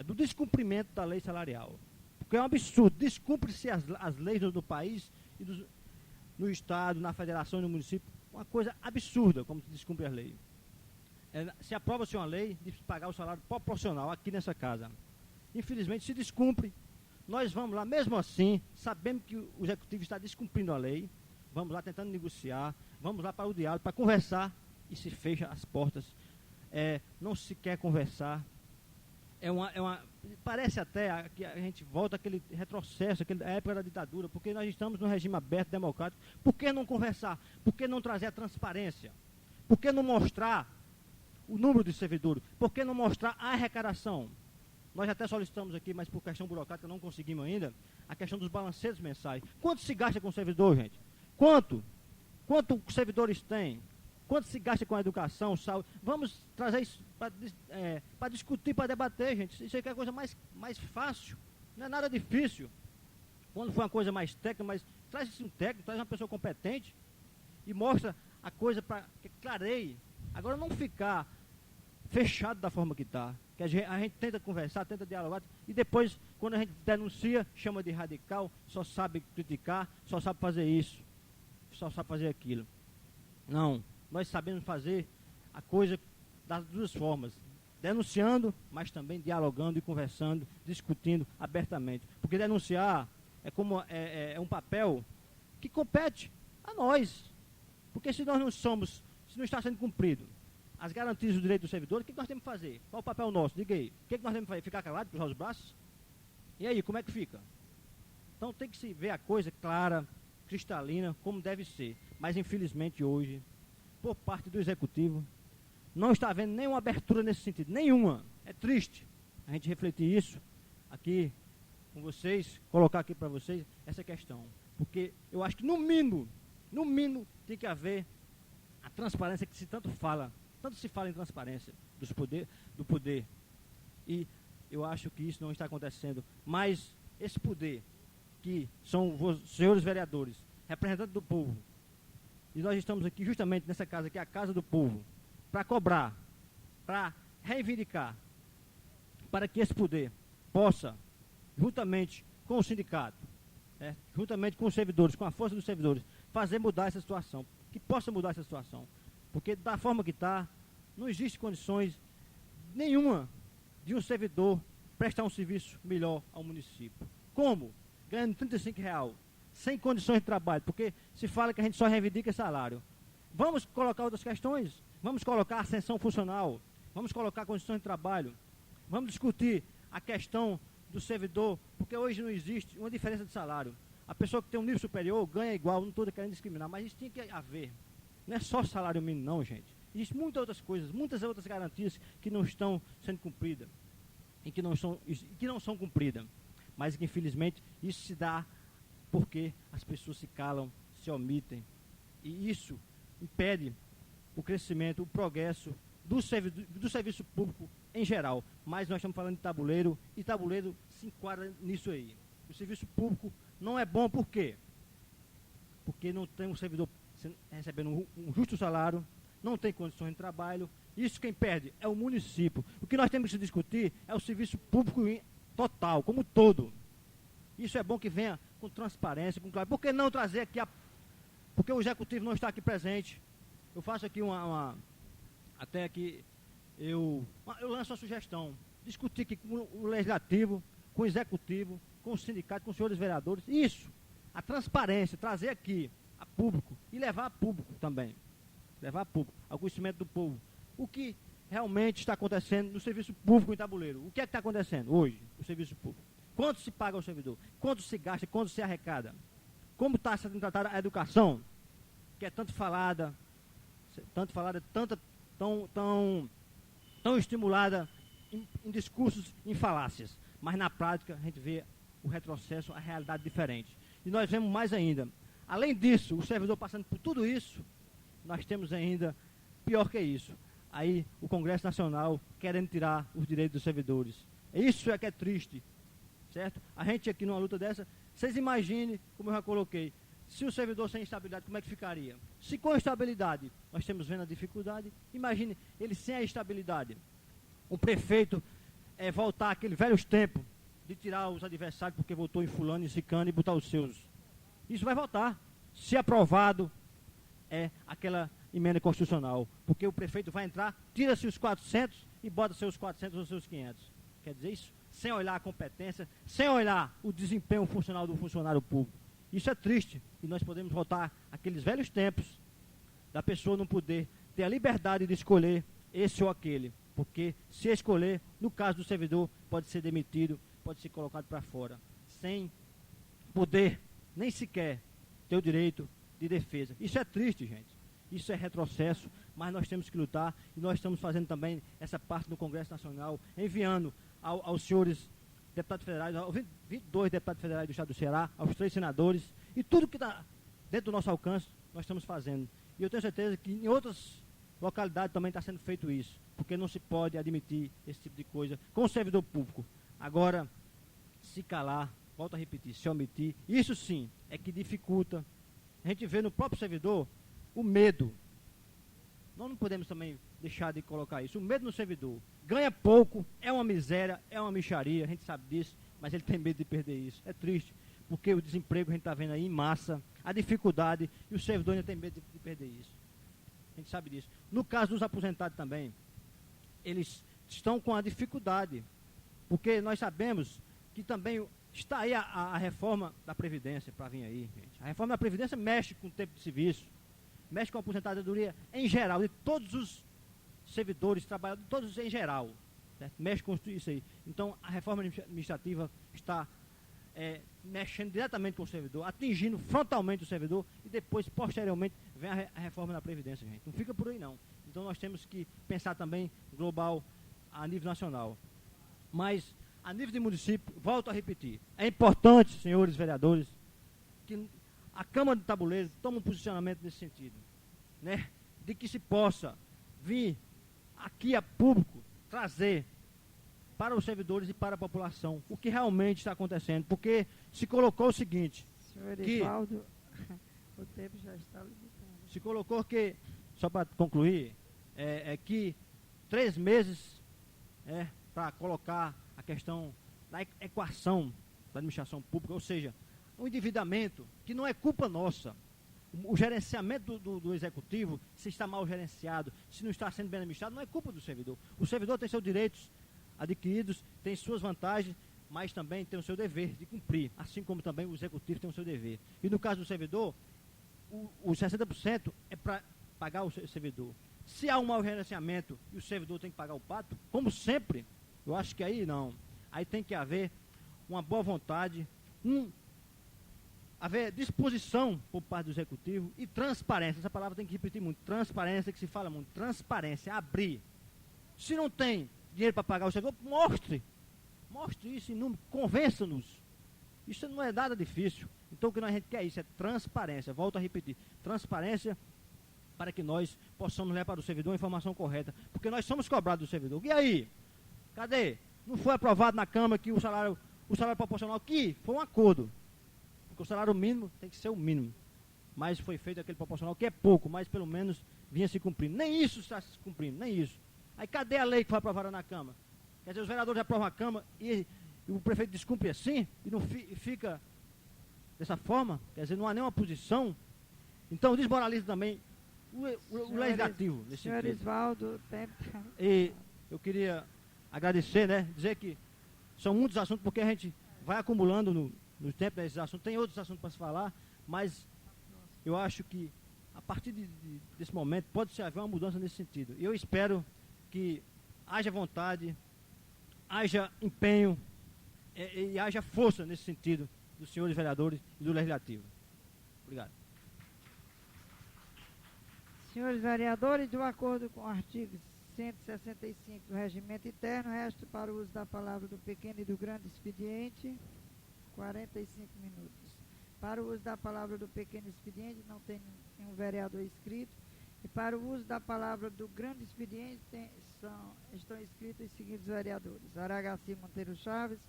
do descumprimento da lei salarial. Porque é um absurdo, descumpre-se as leis do país, e no Estado, na Federação e no município, uma coisa absurda como se descumpre as leis. Se aprova-se uma lei de pagar o salário proporcional aqui nessa casa. Infelizmente se descumpre. Nós vamos lá, mesmo assim, sabendo que o Executivo está descumprindo a lei, vamos lá tentando negociar, vamos lá para o diálogo, para conversar, e se fecha as portas. Não se quer conversar. Parece até que a gente volta àquele retrocesso, à época da ditadura, porque nós estamos num regime aberto, democrático. Por que não conversar? Por que não trazer a transparência? Por que não mostrar o número de servidores? Por que não mostrar a arrecadação? Nós até solicitamos aqui, mas por questão burocrática não conseguimos ainda, a questão dos balanceiros mensais. Quanto se gasta com o servidor, gente? Quanto os servidores têm? Quanto se gasta com a educação, saúde? Vamos trazer isso para discutir, para debater, gente. Isso aqui é a coisa mais fácil. Não é nada difícil. Quando for uma coisa mais técnica, mas traz um técnico, traz uma pessoa competente e mostra a coisa para que clareie. Agora não ficar fechado da forma que está. Que a gente tenta conversar, tenta dialogar, e depois, quando a gente denuncia, chama de radical, só sabe criticar, só sabe fazer isso, só sabe fazer aquilo. Não, nós sabemos fazer a coisa das duas formas, denunciando, mas também dialogando e conversando, discutindo abertamente. Porque denunciar é um papel que compete a nós. Porque se nós se não está sendo cumprido as garantias do direito do servidor, o que nós temos que fazer? Qual o papel nosso? Diga aí. O que nós temos que fazer? Ficar calado, cruzar os braços? E aí, como é que fica? Então tem que se ver a coisa clara, cristalina, como deve ser. Mas infelizmente hoje, por parte do Executivo, não está havendo nenhuma abertura nesse sentido. Nenhuma. É triste a gente refletir isso aqui com vocês, colocar aqui para vocês essa questão. Porque eu acho que no mínimo, tem que haver a transparência que se tanto se fala em transparência do poder. E eu acho que isso não está acontecendo. Mas esse poder, que são os senhores vereadores, representantes do povo, e nós estamos aqui justamente nessa casa, que é a casa do povo, para cobrar, para reivindicar, para que esse poder possa, juntamente com o sindicato, juntamente com os servidores, com a força dos servidores, fazer mudar essa situação, que possa mudar essa situação. Porque da forma que está, não existe condições nenhuma de um servidor prestar um serviço melhor ao município. Como? Ganhando R$35, sem condições de trabalho, porque se fala que a gente só reivindica salário. Vamos colocar outras questões, vamos colocar ascensão funcional, vamos colocar condições de trabalho, vamos discutir a questão do servidor, porque hoje não existe uma diferença de salário. A pessoa que tem um nível superior ganha igual, não estou querendo discriminar, mas isso tinha que haver. Não é só salário mínimo não, gente. Existem muitas outras coisas, muitas outras garantias que não estão sendo cumpridas e que não são cumpridas. Mas que infelizmente isso se dá porque as pessoas se calam, se omitem. E isso impede o crescimento, o progresso do serviço público em geral. Mas nós estamos falando de tabuleiro, e tabuleiro se enquadra nisso aí. O serviço público não é bom por quê? Porque não tem um servidor recebendo um justo salário, não tem condições de trabalho. Isso quem perde é o município. O que nós temos que discutir é o serviço público total, como todo. Isso é bom que venha com transparência, com clareza. Por que não trazer aqui porque o executivo não está aqui presente? Eu faço aqui até aqui eu lanço uma sugestão. Discutir aqui com o legislativo, com o executivo, com o sindicato, com os senhores vereadores. Isso, a transparência, trazer aqui a público e levar a público também. Levar a público, ao conhecimento do povo. O que realmente está acontecendo no serviço público em Tabuleiro? O que é que está acontecendo hoje no serviço público? Quanto se paga ao servidor? Quanto se gasta? Quanto se arrecada? Como está sendo tratada a educação? Que é tanto falada, tão estimulada em discursos, em falácias. Mas na prática a gente vê o retrocesso, a realidade diferente. E nós vemos mais ainda. Além disso, o servidor passando por tudo isso, nós temos ainda, pior que isso, aí o Congresso Nacional querendo tirar os direitos dos servidores. Isso é que é triste, certo? A gente aqui numa luta dessa, vocês imaginem, como eu já coloquei, se o servidor sem estabilidade, como é que ficaria? Se com estabilidade nós estamos vendo a dificuldade, imagine ele sem a estabilidade. O prefeito voltar àqueles velhos tempos de tirar os adversários porque votou em fulano e cicano e botar os seus. Isso vai voltar, se aprovado aquela emenda constitucional, porque o prefeito vai entrar, tira-se os 400 e bota seus 400 ou seus 500. Quer dizer isso? Sem olhar a competência, sem olhar o desempenho funcional do funcionário público. Isso é triste, e nós podemos voltar àqueles velhos tempos da pessoa não poder ter a liberdade de escolher esse ou aquele, porque se escolher, no caso do servidor, pode ser demitido, pode ser colocado para fora, sem poder nem sequer ter o direito de defesa. Isso é triste, gente. Isso é retrocesso, mas nós temos que lutar, e nós estamos fazendo também essa parte no Congresso Nacional, enviando aos senhores deputados federais, aos 22 deputados federais do Estado do Ceará, aos 3 senadores, e tudo que está dentro do nosso alcance, nós estamos fazendo. E eu tenho certeza que em outras localidades também está sendo feito isso, porque não se pode admitir esse tipo de coisa com o servidor público. Agora, se calar, volto a repetir, se omitir, isso sim é que dificulta. A gente vê no próprio servidor o medo. Nós não podemos também deixar de colocar isso. O medo no servidor. Ganha pouco, é uma miséria, é uma mixaria, a gente sabe disso, mas ele tem medo de perder isso. É triste, porque o desemprego a gente está vendo aí em massa, a dificuldade, e o servidor ainda tem medo de perder isso. A gente sabe disso. No caso dos aposentados também, eles estão com a dificuldade, porque nós sabemos que também está aí a reforma da Previdência para vir aí, gente. A reforma da Previdência mexe com o tempo de serviço, mexe com a aposentadoria em geral, de todos os servidores, trabalhadores, todos em geral, certo? Mexe com isso aí. Então, a reforma administrativa está mexendo diretamente com o servidor, atingindo frontalmente o servidor, e depois, posteriormente, vem a reforma da Previdência, gente. Não fica por aí, não. Então, nós temos que pensar também global, a nível nacional. Mas, a nível de município, volto a repetir, é importante, senhores vereadores, que a Câmara de Tabuleiro tome um posicionamento nesse sentido, né? De que se possa vir aqui a público trazer para os servidores e para a população o que realmente está acontecendo, porque se colocou o seguinte, Senhor Evaldo, o tempo já está limitado. Se colocou que, só para concluir, que 3 meses para colocar a questão da equação da administração pública, ou seja, um endividamento que não é culpa nossa. O gerenciamento do executivo, se está mal gerenciado, se não está sendo bem administrado, não é culpa do servidor. O servidor tem seus direitos adquiridos, tem suas vantagens, mas também tem o seu dever de cumprir, assim como também o executivo tem o seu dever. E no caso do servidor, os 60% é para pagar o servidor. Se há um mau gerenciamento e o servidor tem que pagar o pato, como sempre, eu acho que aí não. Aí tem que haver uma boa vontade, haver disposição por parte do Executivo e transparência. Essa palavra tem que repetir muito. Transparência, que se fala muito. Transparência, abrir. Se não tem dinheiro para pagar o servidor, mostre. Mostre isso em número, convença-nos. Isso não é nada difícil. Então o que a gente quer é isso, é transparência. Volto a repetir. Transparência para que nós possamos levar para o servidor a informação correta. Porque nós somos cobrados do servidor. E aí? Cadê? Não foi aprovado na Câmara que o salário proporcional aqui foi um acordo. Porque o salário mínimo tem que ser o mínimo. Mas foi feito aquele proporcional que é pouco, mas pelo menos vinha se cumprindo. Nem isso está se cumprindo, nem isso. Aí cadê a lei que foi aprovada na Câmara? Quer dizer, os vereadores aprovam a Câmara e o prefeito descumpre assim e não fica dessa forma? Quer dizer, não há nenhuma posição. Então desmoraliza também o legislativo. Senhor Isvaldo, tempo. E eu queria agradecer, né? Dizer que são muitos assuntos, porque a gente vai acumulando no tempo desses assuntos. Tem outros assuntos para se falar, mas eu acho que a partir desse momento pode-se haver uma mudança nesse sentido. E eu espero que haja vontade, haja empenho e haja força nesse sentido dos senhores vereadores e do Legislativo. Obrigado. Senhores vereadores, de acordo com o artigo 165 do Regimento Interno, resta para o uso da palavra do pequeno e do grande expediente 45 minutos. Para o uso da palavra do pequeno expediente, não tem nenhum vereador inscrito. E para o uso da palavra do grande expediente, estão inscritos os seguintes vereadores: Aragaci Monteiro Chaves,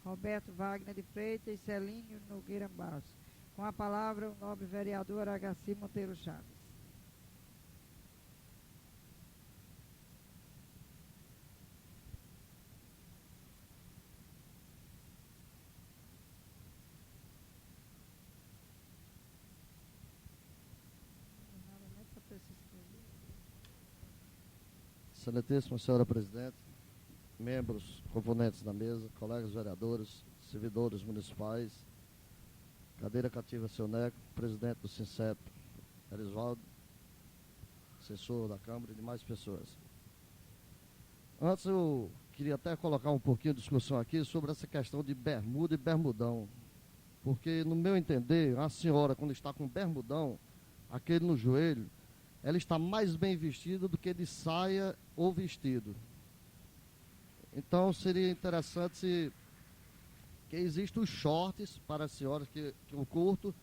Roberto Wagner de Freitas e Celínio Nogueira Barros. Com a palavra, o nobre vereador Aragaci Monteiro Chaves. Excelentíssima senhora presidente, membros, componentes da mesa, colegas vereadores, servidores municipais, cadeira cativa seu Neco, presidente do Sincep, Erisvaldo, assessor da Câmara e demais pessoas. Antes eu queria até colocar um pouquinho de discussão aqui sobre essa questão de bermuda e bermudão, porque no meu entender, a senhora quando está com bermudão, aquele no joelho, ela está mais bem vestida do que de saia ou vestido. Então seria interessante que existem os shorts para as senhoras que eu curto,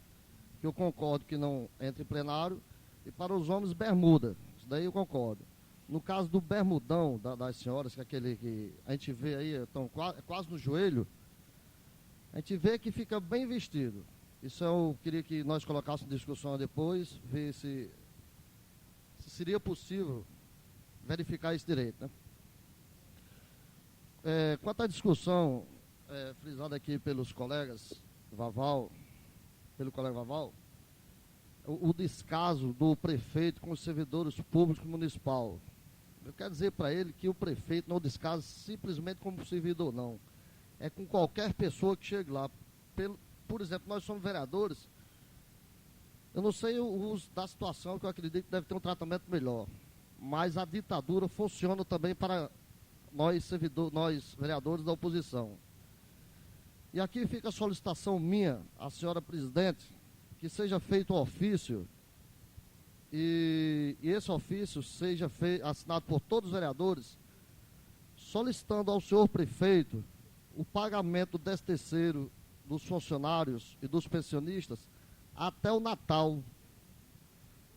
que eu concordo que não entre em plenário, e para os homens bermuda, isso daí eu concordo. No caso do bermudão das senhoras, que é aquele que a gente vê aí, estão quase no joelho, a gente vê que fica bem vestido. Isso eu queria que nós colocássemos em discussão depois, ver se seria possível verificar esse direito, né? Quanto à discussão frisada aqui pelos colegas pelo colega Vaval, o descaso do prefeito com os servidores públicos municipal. Eu quero dizer para ele que o prefeito não descasa simplesmente como servidor, não. É com qualquer pessoa que chegue lá. Por exemplo, nós somos vereadores. Eu não sei o uso da situação, que eu acredito que deve ter um tratamento melhor. Mas a ditadura funciona também para nós vereadores da oposição. E aqui fica a solicitação minha, à senhora presidente, que seja feito o ofício, e esse ofício seja assinado por todos os vereadores, solicitando ao senhor prefeito o pagamento do 13º dos funcionários e dos pensionistas até o Natal,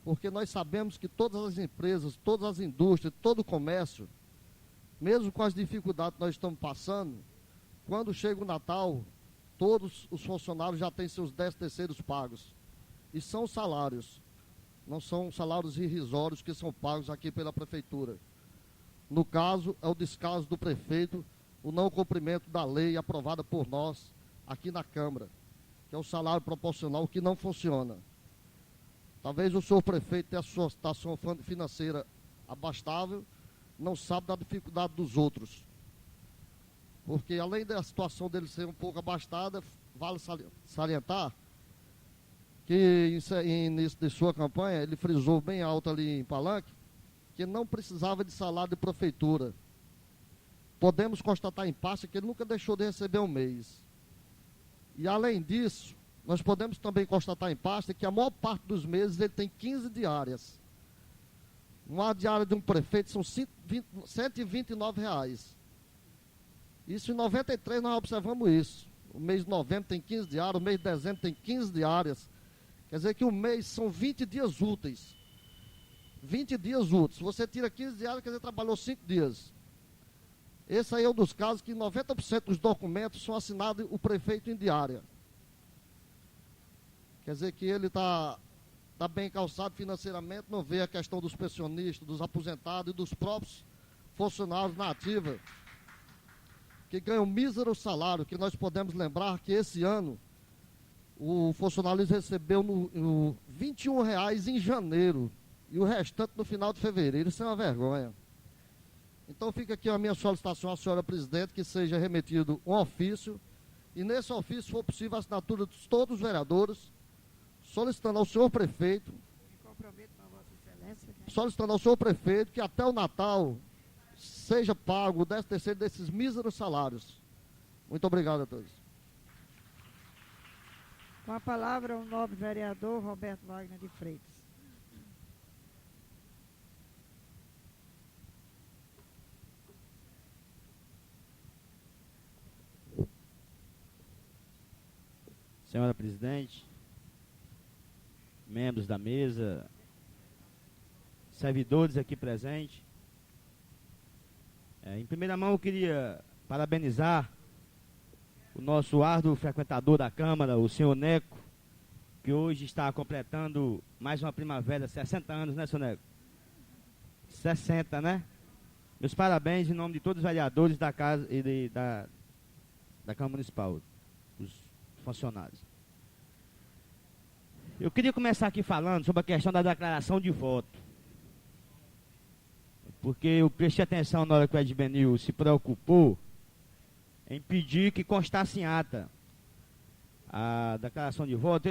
porque nós sabemos que todas as empresas, todas as indústrias, todo o comércio, mesmo com as dificuldades que nós estamos passando, quando chega o Natal, todos os funcionários já têm seus 13º pagos, e são salários, não são salários irrisórios que são pagos aqui pela prefeitura. No caso, é o descaso do prefeito, o não cumprimento da lei aprovada por nós aqui na Câmara, que é o salário proporcional que não funciona. Talvez o senhor prefeito tenha a sua situação financeira abastável, não sabe da dificuldade dos outros. Porque além da situação dele ser um pouco abastada, vale salientar que em início de sua campanha, ele frisou bem alto ali em Palanque, que não precisava de salário de prefeitura. Podemos constatar em pasta que ele nunca deixou de receber um mês. E além disso, nós podemos também constatar em pasta que a maior parte dos meses ele tem 15 diárias. Uma diária de um prefeito são R$ 129. Isso em 93 nós observamos isso. O mês de novembro tem 15 diárias, o mês de dezembro tem 15 diárias. Quer dizer que o mês são 20 dias úteis. 20 dias úteis. Se você tira 15 diárias, quer dizer, trabalhou 5 dias. Esse aí é um dos casos que 90% dos documentos são assinados o prefeito em diária. Quer dizer que ele está bem calçado financeiramente, não vê a questão dos pensionistas, dos aposentados e dos próprios funcionários na ativa, que ganham mísero salário, que nós podemos lembrar que esse ano o funcionalismo recebeu no R$ 21,00 em janeiro e o restante no final de fevereiro. Isso é uma vergonha. Então fica aqui a minha solicitação à senhora presidente, que seja remetido um ofício, e nesse ofício, se for possível, a assinatura de todos os vereadores, solicitando ao senhor prefeito, Me comprometo com a Vossa Excelência, né? solicitando ao senhor prefeito que até o Natal seja pago o 13º desses míseros salários. Muito obrigado a todos. Com a palavra, o nobre vereador Roberto Wagner de Freitas. Senhora presidente, membros da mesa, servidores aqui presentes. Em primeira mão, eu queria parabenizar o nosso árduo frequentador da Câmara, o senhor Neco, que hoje está completando mais uma primavera, 60 anos, né, senhor Neco? 60, né? Meus parabéns em nome de todos os vereadores da Casa e da Câmara Municipal, os funcionários. Eu queria começar aqui falando sobre a questão da declaração de voto. Porque eu prestei atenção na hora que o Edbenil se preocupou em pedir que constasse em ata a declaração de voto.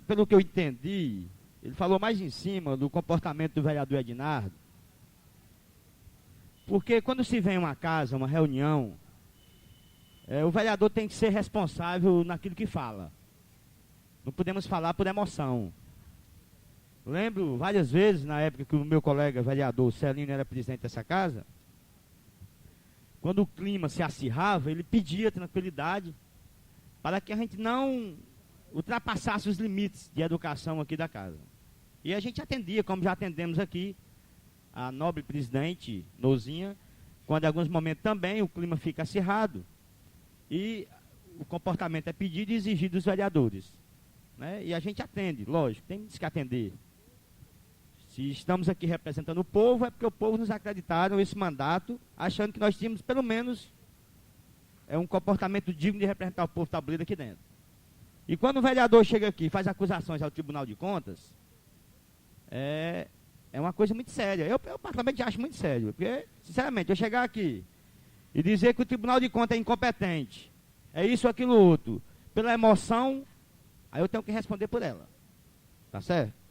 Pelo que eu entendi, ele falou mais em cima do comportamento do vereador Ednardo. Porque quando se vem uma casa, uma reunião, o vereador tem que ser responsável naquilo que fala. Não podemos falar por emoção. Lembro várias vezes, na época que o meu colega vereador Celino era presidente dessa casa, quando o clima se acirrava, ele pedia tranquilidade para que a gente não ultrapassasse os limites de educação aqui da casa. E a gente atendia, como já atendemos aqui, a nobre presidente Nozinha, quando em alguns momentos também o clima fica acirrado e o comportamento é pedido e exigido dos vereadores. Né? E a gente atende, lógico, tem que atender. Se estamos aqui representando o povo, é porque o povo nos acreditaram esse mandato, achando que nós tínhamos pelo menos um comportamento digno de representar o povo estabelecido aqui dentro. E quando o vereador chega aqui e faz acusações ao Tribunal de Contas, é uma coisa muito séria. Eu particularmente acho muito sério, porque, sinceramente, eu chegar aqui e dizer que o Tribunal de Contas é incompetente, é isso, aquilo, outro, pela emoção, aí eu tenho que responder por ela. Tá certo?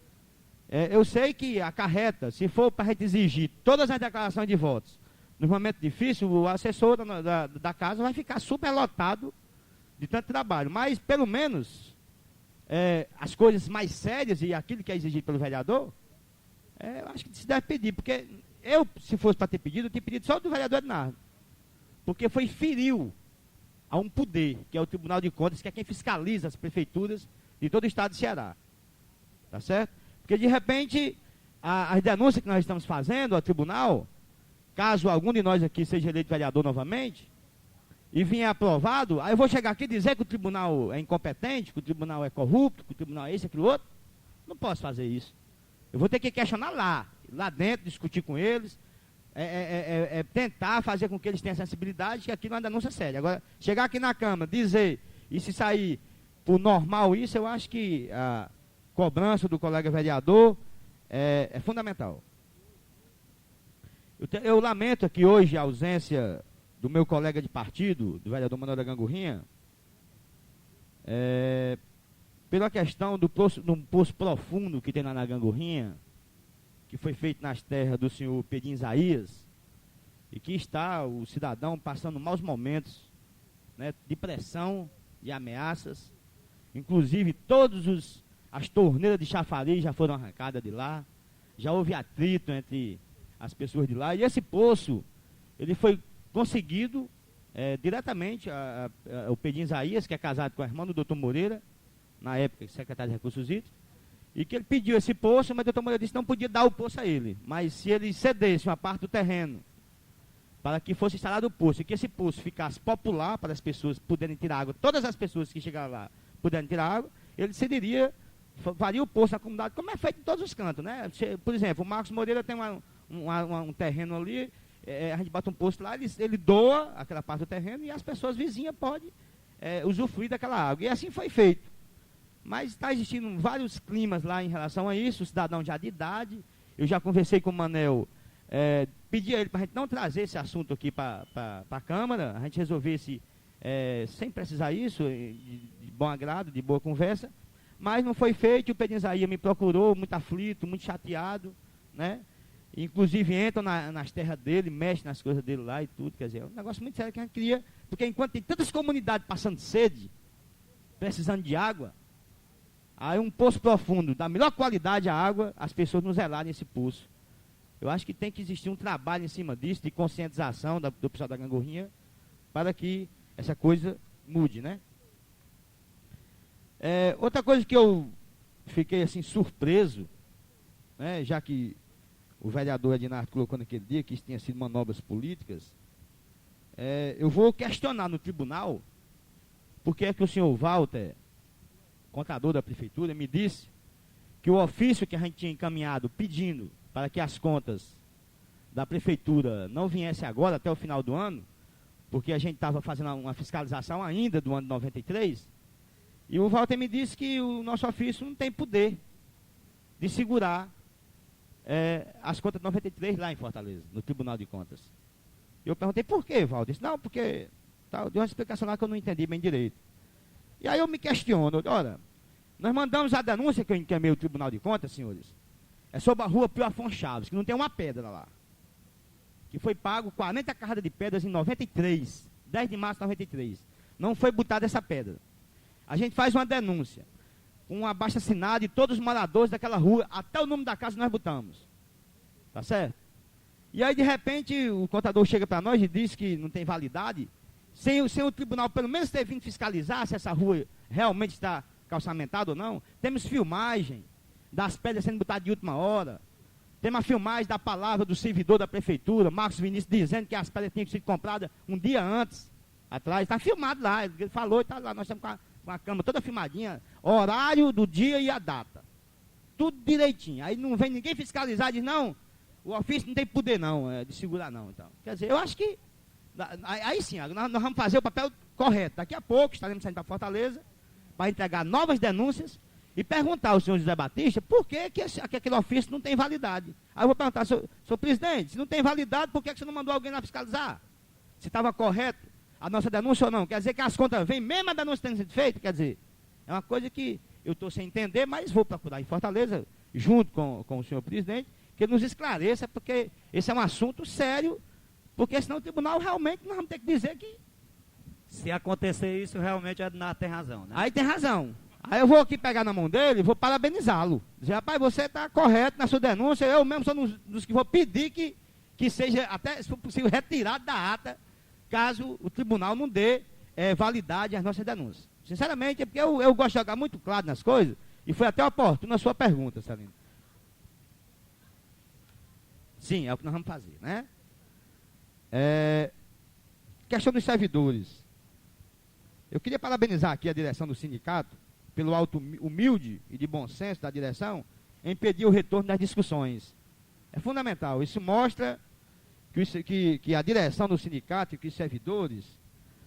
Eu sei que acarreta, se for para a gente exigir todas as declarações de votos, no momento difícil, o assessor da casa vai ficar super lotado de tanto trabalho. Mas, pelo menos, as coisas mais sérias e aquilo que é exigido pelo vereador, eu acho que se deve pedir. Porque eu, se fosse para ter pedido, eu teria pedido só do vereador Ednardo. Porque feriu a um poder, que é o Tribunal de Contas, que é quem fiscaliza as prefeituras de todo o estado de Ceará. Tá certo? Porque, de repente, as denúncias que nós estamos fazendo ao tribunal, caso algum de nós aqui seja eleito vereador novamente, e vier aprovado, aí eu vou chegar aqui e dizer que o tribunal é incompetente, que o tribunal é corrupto, que o tribunal é isso, aquilo, outro. Não posso fazer isso. Eu vou ter que questionar lá dentro, discutir com eles, tentar fazer com que eles tenham sensibilidade, que aquilo é uma denúncia séria. Agora, chegar aqui na Câmara, dizer, e se sair por normal isso, eu acho que a cobrança do colega vereador é fundamental. Eu lamento aqui hoje a ausência do meu colega de partido, do vereador Manuel da Gangorrinha, pela questão do poço profundo que tem lá na Gangorrinha, que foi feito nas terras do senhor Pedrinho Isaías, e que está o cidadão passando maus momentos, né, de pressão, de ameaças, Inclusive, as torneiras de chafariz já foram arrancadas de lá. Já houve atrito entre as pessoas de lá. E esse poço, ele foi conseguido diretamente, o Pedinho Isaías, que é casado com a irmã do doutor Moreira, na época secretário de Recursos Hídricos, e que ele pediu esse poço, mas o doutor Moreira disse que não podia dar o poço a ele. Mas se ele cedesse uma parte do terreno para que fosse instalado o poço, e que esse poço ficasse popular para as pessoas poderem tirar água, todas as pessoas que chegaram lá puderem tirar água, ele cederia, faria o poço na comunidade, como é feito em todos os cantos, né? Por exemplo, o Marcos Moreira tem um terreno ali, a gente bota um poço lá, ele doa aquela parte do terreno e as pessoas vizinhas podem usufruir daquela água. E assim foi feito. Mas está existindo vários climas lá em relação a isso, o cidadão já de idade. Eu já conversei com o Manel, pedi a ele para a gente não trazer esse assunto aqui para a Câmara, a gente resolvesse sem precisar isso, de bom agrado, de boa conversa, mas não foi feito. O Pedro Isaías me procurou, muito aflito, muito chateado, né? Inclusive entram nas terras dele, mexem nas coisas dele lá e tudo, quer dizer, é um negócio muito sério que a gente queria, porque enquanto tem tantas comunidades passando sede, precisando de água, aí um poço profundo, da melhor qualidade a água, as pessoas não zelarem esse poço. Eu acho que tem que existir um trabalho em cima disso, de conscientização do pessoal da Gangorrinha, para que essa coisa mude, né? Outra coisa que eu fiquei assim surpreso, né, já que o vereador Ednardo colocou naquele dia que isso tinha sido manobras políticas, eu vou questionar no tribunal porque é que o senhor Walter, contador da prefeitura, me disse que o ofício que a gente tinha encaminhado pedindo para que as contas da prefeitura não viessem agora até o final do ano, porque a gente estava fazendo uma fiscalização ainda do ano de 93, e o Walter me disse que o nosso ofício não tem poder de segurar as contas de 93 lá em Fortaleza, no Tribunal de Contas. Eu perguntei por quê, Walter? Disse, não, porque deu uma explicação lá que eu não entendi bem direito. E aí eu me questiono, olha, nós mandamos a denúncia que eu encaminhei ao Tribunal de Contas, senhores, sobre a rua Pio Afonso Chaves, que não tem uma pedra lá, que foi pago 40 carradas de pedras em 93, 10 de março de 93. Não foi botada essa pedra. A gente faz uma denúncia, com um abaixo-assinado de todos os moradores daquela rua, até o nome da casa nós botamos. Tá certo? E aí, de repente, o contador chega para nós e diz que não tem validade, sem o tribunal pelo menos ter vindo fiscalizar se essa rua realmente está calçamentada ou não. Temos filmagem das pedras sendo botadas de última hora. Temos a filmagem da palavra do servidor da prefeitura, Marcos Vinícius, dizendo que as pedras tinham sido compradas um dia antes, atrás. Está filmado lá, ele falou e está lá. Nós estamos com a câmera toda filmadinha, horário do dia e a data. Tudo direitinho. Aí não vem ninguém fiscalizar e diz, não, o ofício não tem poder não, de segurar não. Então. Quer dizer, eu acho que, aí sim, nós vamos fazer o papel correto. Daqui a pouco estaremos saindo para Fortaleza, para entregar novas denúncias e perguntar ao senhor José Batista por que aquele ofício não tem validade. Aí eu vou perguntar, senhor presidente, se não tem validade, por que você não mandou alguém lá fiscalizar? Se estava correto a nossa denúncia ou não? Quer dizer que as contas vêm, mesmo a denúncia tendo sido feita? Quer dizer, é uma coisa que eu estou sem entender, mas vou procurar em Fortaleza, junto com o senhor presidente, que ele nos esclareça, porque esse é um assunto sério, porque senão o tribunal realmente nós vamos ter que dizer que... Se acontecer isso, realmente o Ednardo tem razão, né? Aí tem razão. Aí eu vou aqui pegar na mão dele e vou parabenizá-lo. Dizer, rapaz, você está correto na sua denúncia, eu mesmo sou dos que vou pedir que seja, até se for possível, retirado da ata, caso o tribunal não dê validade às nossas denúncias. Sinceramente, é porque eu gosto de jogar muito claro nas coisas, e foi até oportuno a sua pergunta, Celino. Sim, é o que nós vamos fazer, né? Questão dos servidores. Eu queria parabenizar aqui a direção do sindicato pelo alto humilde e de bom senso da direção em pedir o retorno das discussões. É fundamental. Isso mostra que a direção do sindicato e que os servidores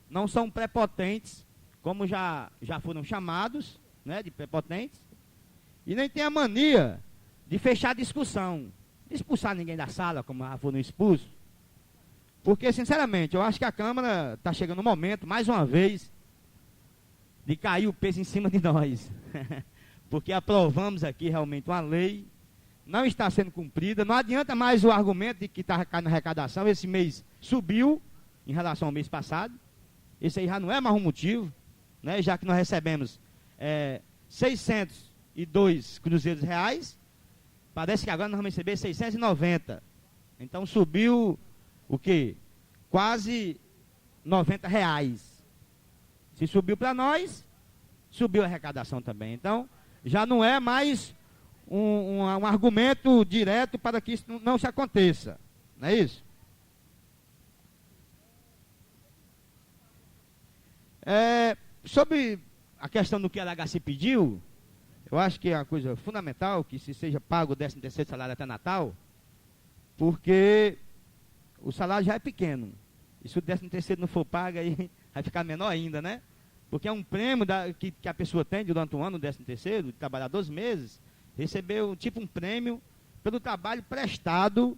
não são prepotentes, como já foram chamados, né, de prepotentes, e nem tem a mania de fechar a discussão, de expulsar ninguém da sala, como já foram expulsos. Porque, sinceramente, eu acho que a Câmara está chegando no momento, mais uma vez, de cair o peso em cima de nós. Porque aprovamos aqui realmente uma lei, não está sendo cumprida, não adianta mais o argumento de que está caindo na arrecadação, esse mês subiu em relação ao mês passado, esse aí já não é mais um motivo, né, já que nós recebemos 602 cruzeiros reais, parece que agora nós vamos receber 690. Então subiu o quê? Quase 90 reais. Se subiu para nós, subiu a arrecadação também. Então, já não é mais um argumento direto para que isso não se aconteça. Não é isso? Sobre a questão do que a LHC pediu, eu acho que é uma coisa fundamental que se seja pago o 13º salário até Natal, porque o salário já é pequeno. E se o 13º não for pago, aí vai ficar menor ainda, né? Porque é um prêmio que a pessoa tem durante o ano, o 13º, de trabalhar 12 meses, recebeu tipo um prêmio pelo trabalho prestado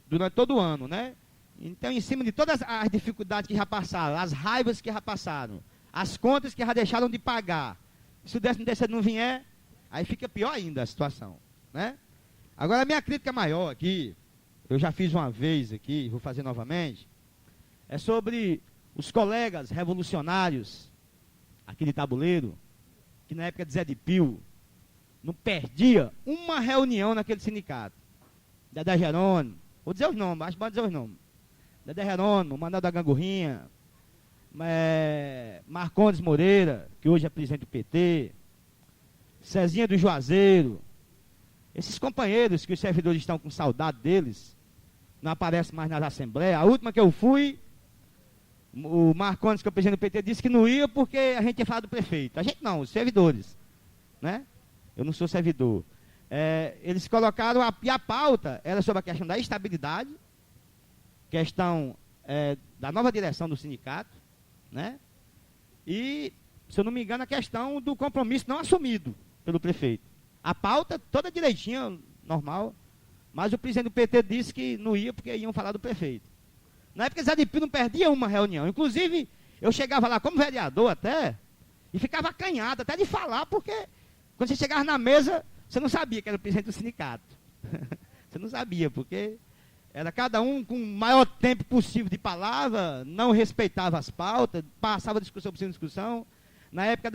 durante todo o ano, né? Então, em cima de todas as dificuldades que já passaram, as raivas que já passaram, as contas que já deixaram de pagar, se o 13º não vier, aí fica pior ainda a situação, né? Agora, a minha crítica maior aqui, eu já fiz uma vez aqui, vou fazer novamente, é sobre os colegas revolucionários aqui de Tabuleiro, que na época de Zé de Pio, não perdia uma reunião naquele sindicato. Dedé Jerônimo, vou dizer os nomes, acho que pode dizer os nomes. Dedé Jerônimo, Manuel da Gangorrinha, Marcondes Moreira, que hoje é presidente do PT, Cezinha do Juazeiro, esses companheiros que os servidores estão com saudade deles, não aparecem mais nas assembleias. A última que eu fui, o Marcondes, que é o presidente do PT, disse que não ia porque a gente ia falar do prefeito. A gente não, os servidores, né? Eu não sou servidor. Eles colocaram, e a pauta era sobre a questão da estabilidade, questão da nova direção do sindicato, né? E, se eu não me engano, a questão do compromisso não assumido pelo prefeito. A pauta toda direitinha, normal, mas o presidente do PT disse que não ia porque iam falar do prefeito. Na época, Zé de Pio não perdia uma reunião. Inclusive, eu chegava lá como vereador até, e ficava acanhado até de falar, porque quando você chegava na mesa, você não sabia que era o presidente do sindicato. Você não sabia, porque era cada um com o maior tempo possível de palavra, não respeitava as pautas, passava discussão por cima de discussão. Na época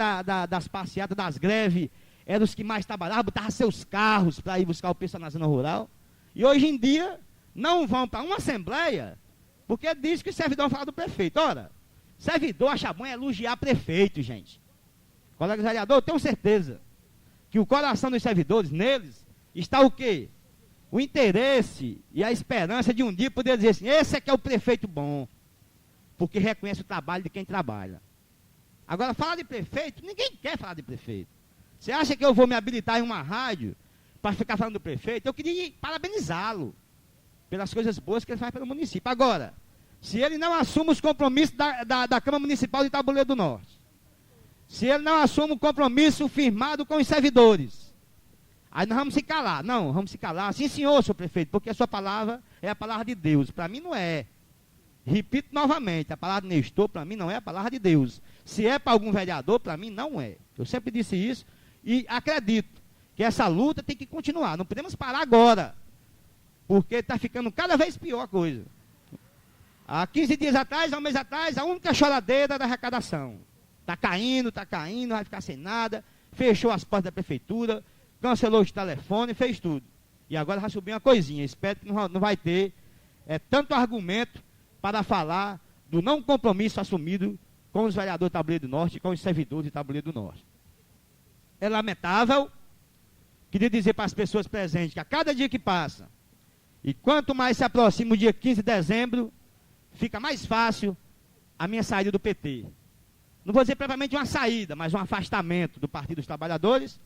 das passeatas, das greves, eram os que mais trabalhavam, botavam seus carros para ir buscar o pessoal na zona rural. E hoje em dia, não vão para uma assembleia, porque diz que o servidor fala do prefeito. Ora, servidor acha bom é elogiar prefeito, gente. Colega vereador, eu tenho certeza que o coração dos servidores, neles, está o quê? O interesse e a esperança de um dia poder dizer assim, esse é que é o prefeito bom, porque reconhece o trabalho de quem trabalha. Agora, falar de prefeito, ninguém quer falar de prefeito. Você acha que eu vou me habilitar em uma rádio para ficar falando do prefeito? Eu queria parabenizá-lo pelas coisas boas que ele faz pelo município. Agora, se ele não assume os compromissos da Câmara Municipal de Tabuleiro do Norte, se ele não assume o compromisso firmado com os servidores, aí nós vamos se calar. Não, vamos se calar. Sim, senhor, senhor prefeito, porque a sua palavra é a palavra de Deus. Para mim não é. Repito novamente, a palavra de Nestor, para mim, não é a palavra de Deus. Se é para algum vereador, para mim, não é. Eu sempre disse isso e acredito que essa luta tem que continuar. Não podemos parar agora, porque está ficando cada vez pior a coisa. Há 15 dias atrás, há um mês atrás, a única choradeira da arrecadação. Está caindo, vai ficar sem nada, fechou as portas da prefeitura, cancelou os telefones, fez tudo. E agora vai subir uma coisinha. Espero que não vai ter tanto argumento para falar do não compromisso assumido com os vereadores de Tabuleiro do Norte e com os servidores de Tabuleiro do Norte. É lamentável, queria dizer para as pessoas presentes que a cada dia que passa, e quanto mais se aproxima o dia 15 de dezembro, fica mais fácil a minha saída do PT. Não vou dizer propriamente uma saída, mas um afastamento do Partido dos Trabalhadores,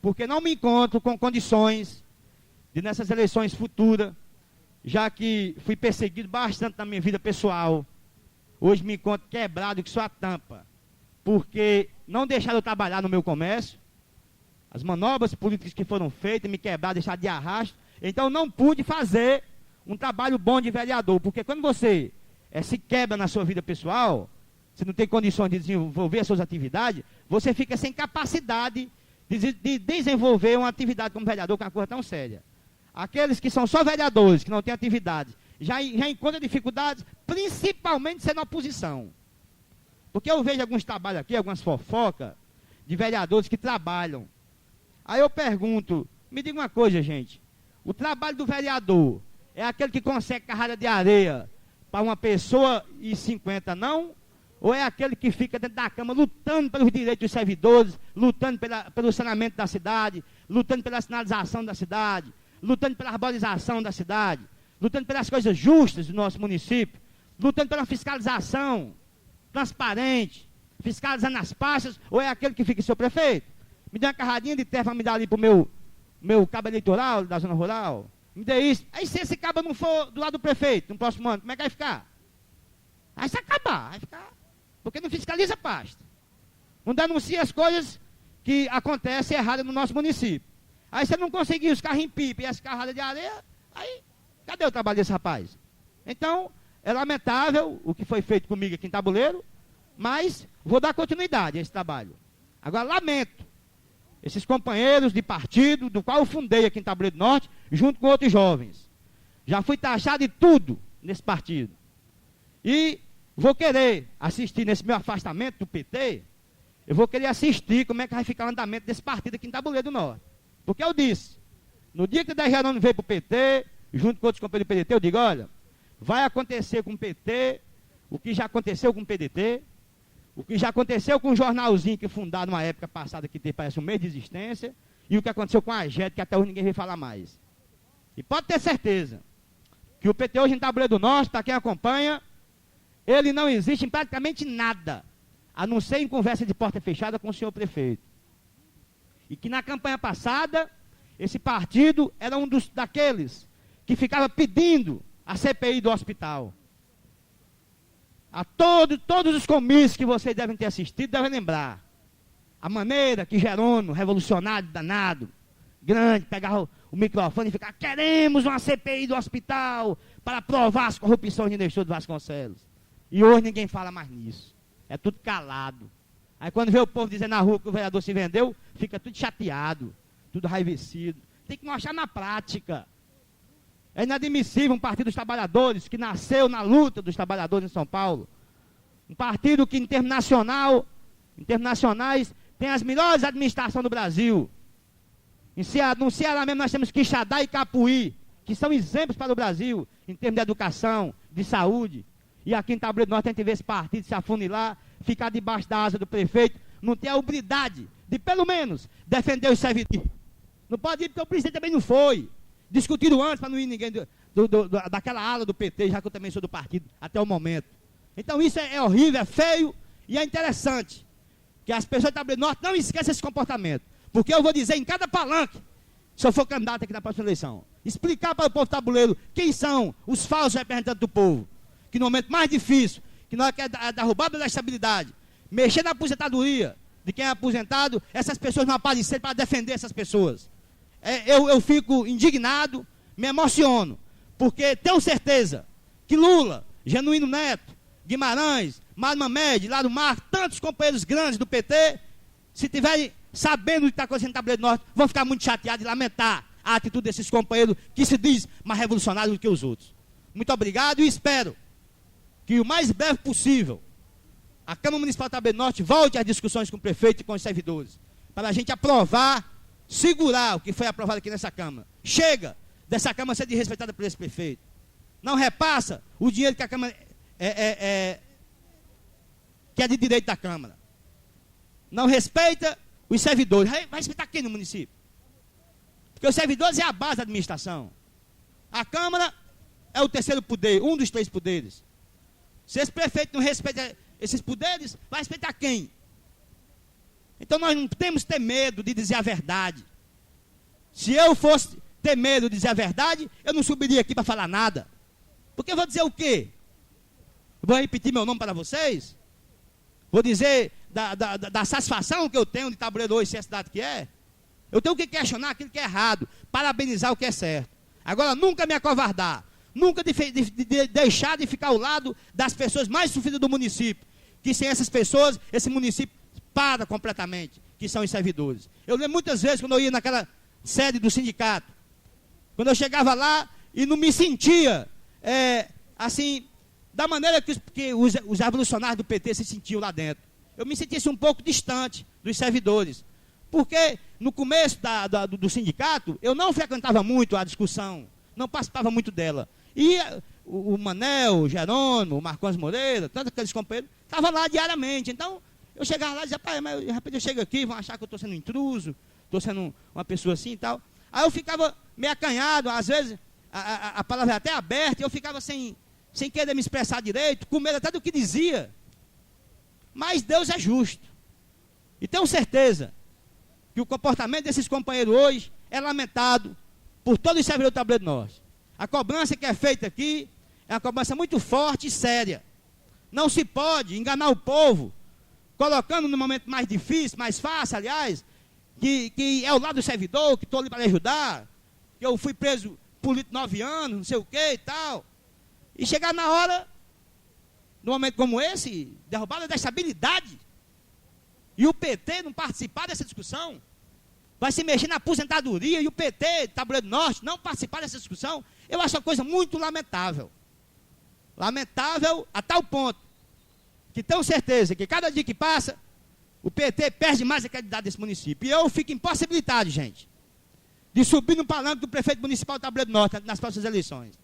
porque não me encontro com condições de nessas eleições futuras, já que fui perseguido bastante na minha vida pessoal, hoje me encontro quebrado que só a tampa, porque não deixaram eu trabalhar no meu comércio, as manobras políticas que foram feitas, me quebraram, deixaram de arrasto, então não pude fazer um trabalho bom de vereador, porque quando você se quebra na sua vida pessoal, você não tem condições de desenvolver as suas atividades, você fica sem capacidade de desenvolver uma atividade como vereador, que é uma coisa tão séria. Aqueles que são só vereadores, que não têm atividade, já encontram dificuldades, principalmente sendo oposição. Porque eu vejo alguns trabalhos aqui, algumas fofocas, de vereadores que trabalham. Aí eu pergunto, me diga uma coisa, gente. O trabalho do vereador é aquele que consegue carrada de areia para uma pessoa e 50 não? Ou é aquele que fica dentro da Câmara lutando pelos direitos dos servidores, lutando pelo saneamento da cidade, lutando pela sinalização da cidade, lutando pela arborização da cidade, lutando pelas coisas justas do nosso município, lutando pela fiscalização transparente, fiscalizando as pastas, ou é aquele que fica, seu prefeito? Me dê uma carradinha de terra para me dar ali para o meu cabo eleitoral da zona rural. Me dê isso. Aí se esse cabo não for do lado do prefeito, no próximo ano, como é que vai ficar? Aí se acabar, vai ficar. Porque não fiscaliza a pasta. Não denuncia as coisas que acontecem erradas no nosso município. Aí você não conseguiu os carros em pipa e as carradas de areia, aí cadê o trabalho desse rapaz? Então, é lamentável o que foi feito comigo aqui em Tabuleiro, mas vou dar continuidade a esse trabalho. Agora, lamento esses companheiros de partido, do qual eu fundei aqui em Tabuleiro do Norte, junto com outros jovens. Já fui taxado de tudo nesse partido. E vou querer assistir nesse meu afastamento do PT, eu vou querer assistir como é que vai ficar o andamento desse partido aqui em Tabuleiro do Norte. Porque eu disse, no dia que o 10 Jerônimo veio para o PT, junto com outros companheiros do PDT, eu digo, olha, vai acontecer com o PT, o que já aconteceu com o PDT, o que já aconteceu com um jornalzinho que fundaram numa época passada, que tem, parece um mês de existência, e o que aconteceu com a JET, que até hoje ninguém veio falar mais. E pode ter certeza que o PT hoje em Tabuleiro do Norte, para quem acompanha, ele não existe em praticamente nada, a não ser em conversa de porta fechada com o senhor prefeito. E que na campanha passada, esse partido era um daqueles que ficava pedindo a CPI do hospital. A todos os comícios que vocês devem ter assistido, devem lembrar. A maneira que Jerônimo, revolucionário danado, grande, pegava o microfone e ficava, queremos uma CPI do hospital para provar as corrupções de Nestor de Vasconcelos. E hoje ninguém fala mais nisso. É tudo calado. Aí quando vê o povo dizendo na rua que o vereador se vendeu, fica tudo chateado, tudo raivecido. Tem que mostrar na prática. É inadmissível um partido dos trabalhadores que nasceu na luta dos trabalhadores em São Paulo. Um partido que em termos internacionais tem as melhores administrações do Brasil. No Ceará mesmo nós temos Quixadá e Capuí, que são exemplos para o Brasil, em termos de educação, de saúde. E aqui em Tabuleiro nós temos que ver esse partido se afunilar, ficar debaixo da asa do prefeito, não ter a humildade de, pelo menos, defender os servidores. Não pode ir porque o presidente também não foi. Discutiram antes para não ir ninguém daquela ala do PT, já que eu também sou do partido, até o momento. Então isso é horrível, é feio e é interessante. Que as pessoas de Tabuleiro Norte não esqueçam esse comportamento. Porque eu vou dizer em cada palanque, se eu for candidato aqui na próxima eleição, explicar para o povo tabuleiro quem são os falsos representantes do povo. Que no momento mais difícil, que nós queremos a derrubada da estabilidade, mexer na aposentadoria de quem é aposentado, essas pessoas não aparecerem para defender essas pessoas. Eu fico indignado, me emociono, porque tenho certeza que Lula, Genuíno Neto, Guimarães, Mário Mamed, Lado Marco, tantos companheiros grandes do PT, se tiverem sabendo o que está acontecendo no Tabuleiro do Norte, vão ficar muito chateados e lamentar a atitude desses companheiros que se diz mais revolucionários do que os outros. Muito obrigado e espero que o mais breve possível a Câmara Municipal de Tabuleiro do Norte volte às discussões com o prefeito e com os servidores, para a gente aprovar, segurar o que foi aprovado aqui nessa Câmara. Chega dessa Câmara ser desrespeitada por esse prefeito. Não repassa o dinheiro que a Câmara que é de direito da Câmara. Não respeita os servidores. Vai respeitar quem no município? Porque os servidores é a base da administração. A Câmara é o terceiro poder, um dos três poderes. Se esse prefeito não respeita esses poderes, vai respeitar quem? Então nós não temos que ter medo de dizer a verdade. Se eu fosse ter medo de dizer a verdade, eu não subiria aqui para falar nada. Porque eu vou dizer o quê? Vou repetir meu nome para vocês? Vou dizer da satisfação que eu tenho de Tabuleiro hoje ser a cidade que é? Eu tenho que questionar aquilo que é errado, parabenizar o que é certo. Agora, nunca me acovardar, nunca deixar de ficar ao lado das pessoas mais sofridas do município, que sem essas pessoas, esse município para completamente, que são os servidores. Eu lembro muitas vezes quando eu ia naquela sede do sindicato, quando eu chegava lá e não me sentia, assim, da maneira que os revolucionários do PT se sentiam lá dentro. Eu me sentia um pouco distante dos servidores. Porque no começo do sindicato, eu não frequentava muito a discussão, não participava muito dela. E o Manel, o Jerônimo, o Marcos Moreira, todos aqueles companheiros, estavam lá diariamente. Então, eu chegava lá e dizia, pai, mas de repente eu chego aqui, vão achar que eu estou sendo um intruso, estou sendo uma pessoa assim e tal. Aí eu ficava meio acanhado, às vezes a palavra era até aberta, e eu ficava sem querer me expressar direito, com medo até do que dizia. Mas Deus é justo. E tenho certeza que o comportamento desses companheiros hoje é lamentado por todos os servidores do Tabuleiro do Norte. A cobrança que é feita aqui é uma cobrança muito forte e séria. Não se pode enganar o povo, colocando no momento mais difícil, mais fácil, aliás, que é o lado do servidor, que estou ali para lhe ajudar, que eu fui preso por 9 anos, não sei o que e tal. E chegar na hora, num momento como esse, derrubada da estabilidade, e o PT não participar dessa discussão, vai se mexer na aposentadoria, e o PT, Tabuleiro do Norte, não participar dessa discussão, eu acho uma coisa muito lamentável. Lamentável a tal ponto, que tenho certeza que cada dia que passa, o PT perde mais a credibilidade desse município. E eu fico impossibilitado, gente, de subir no palanque do prefeito municipal do Tabuleiro do Norte nas próximas eleições.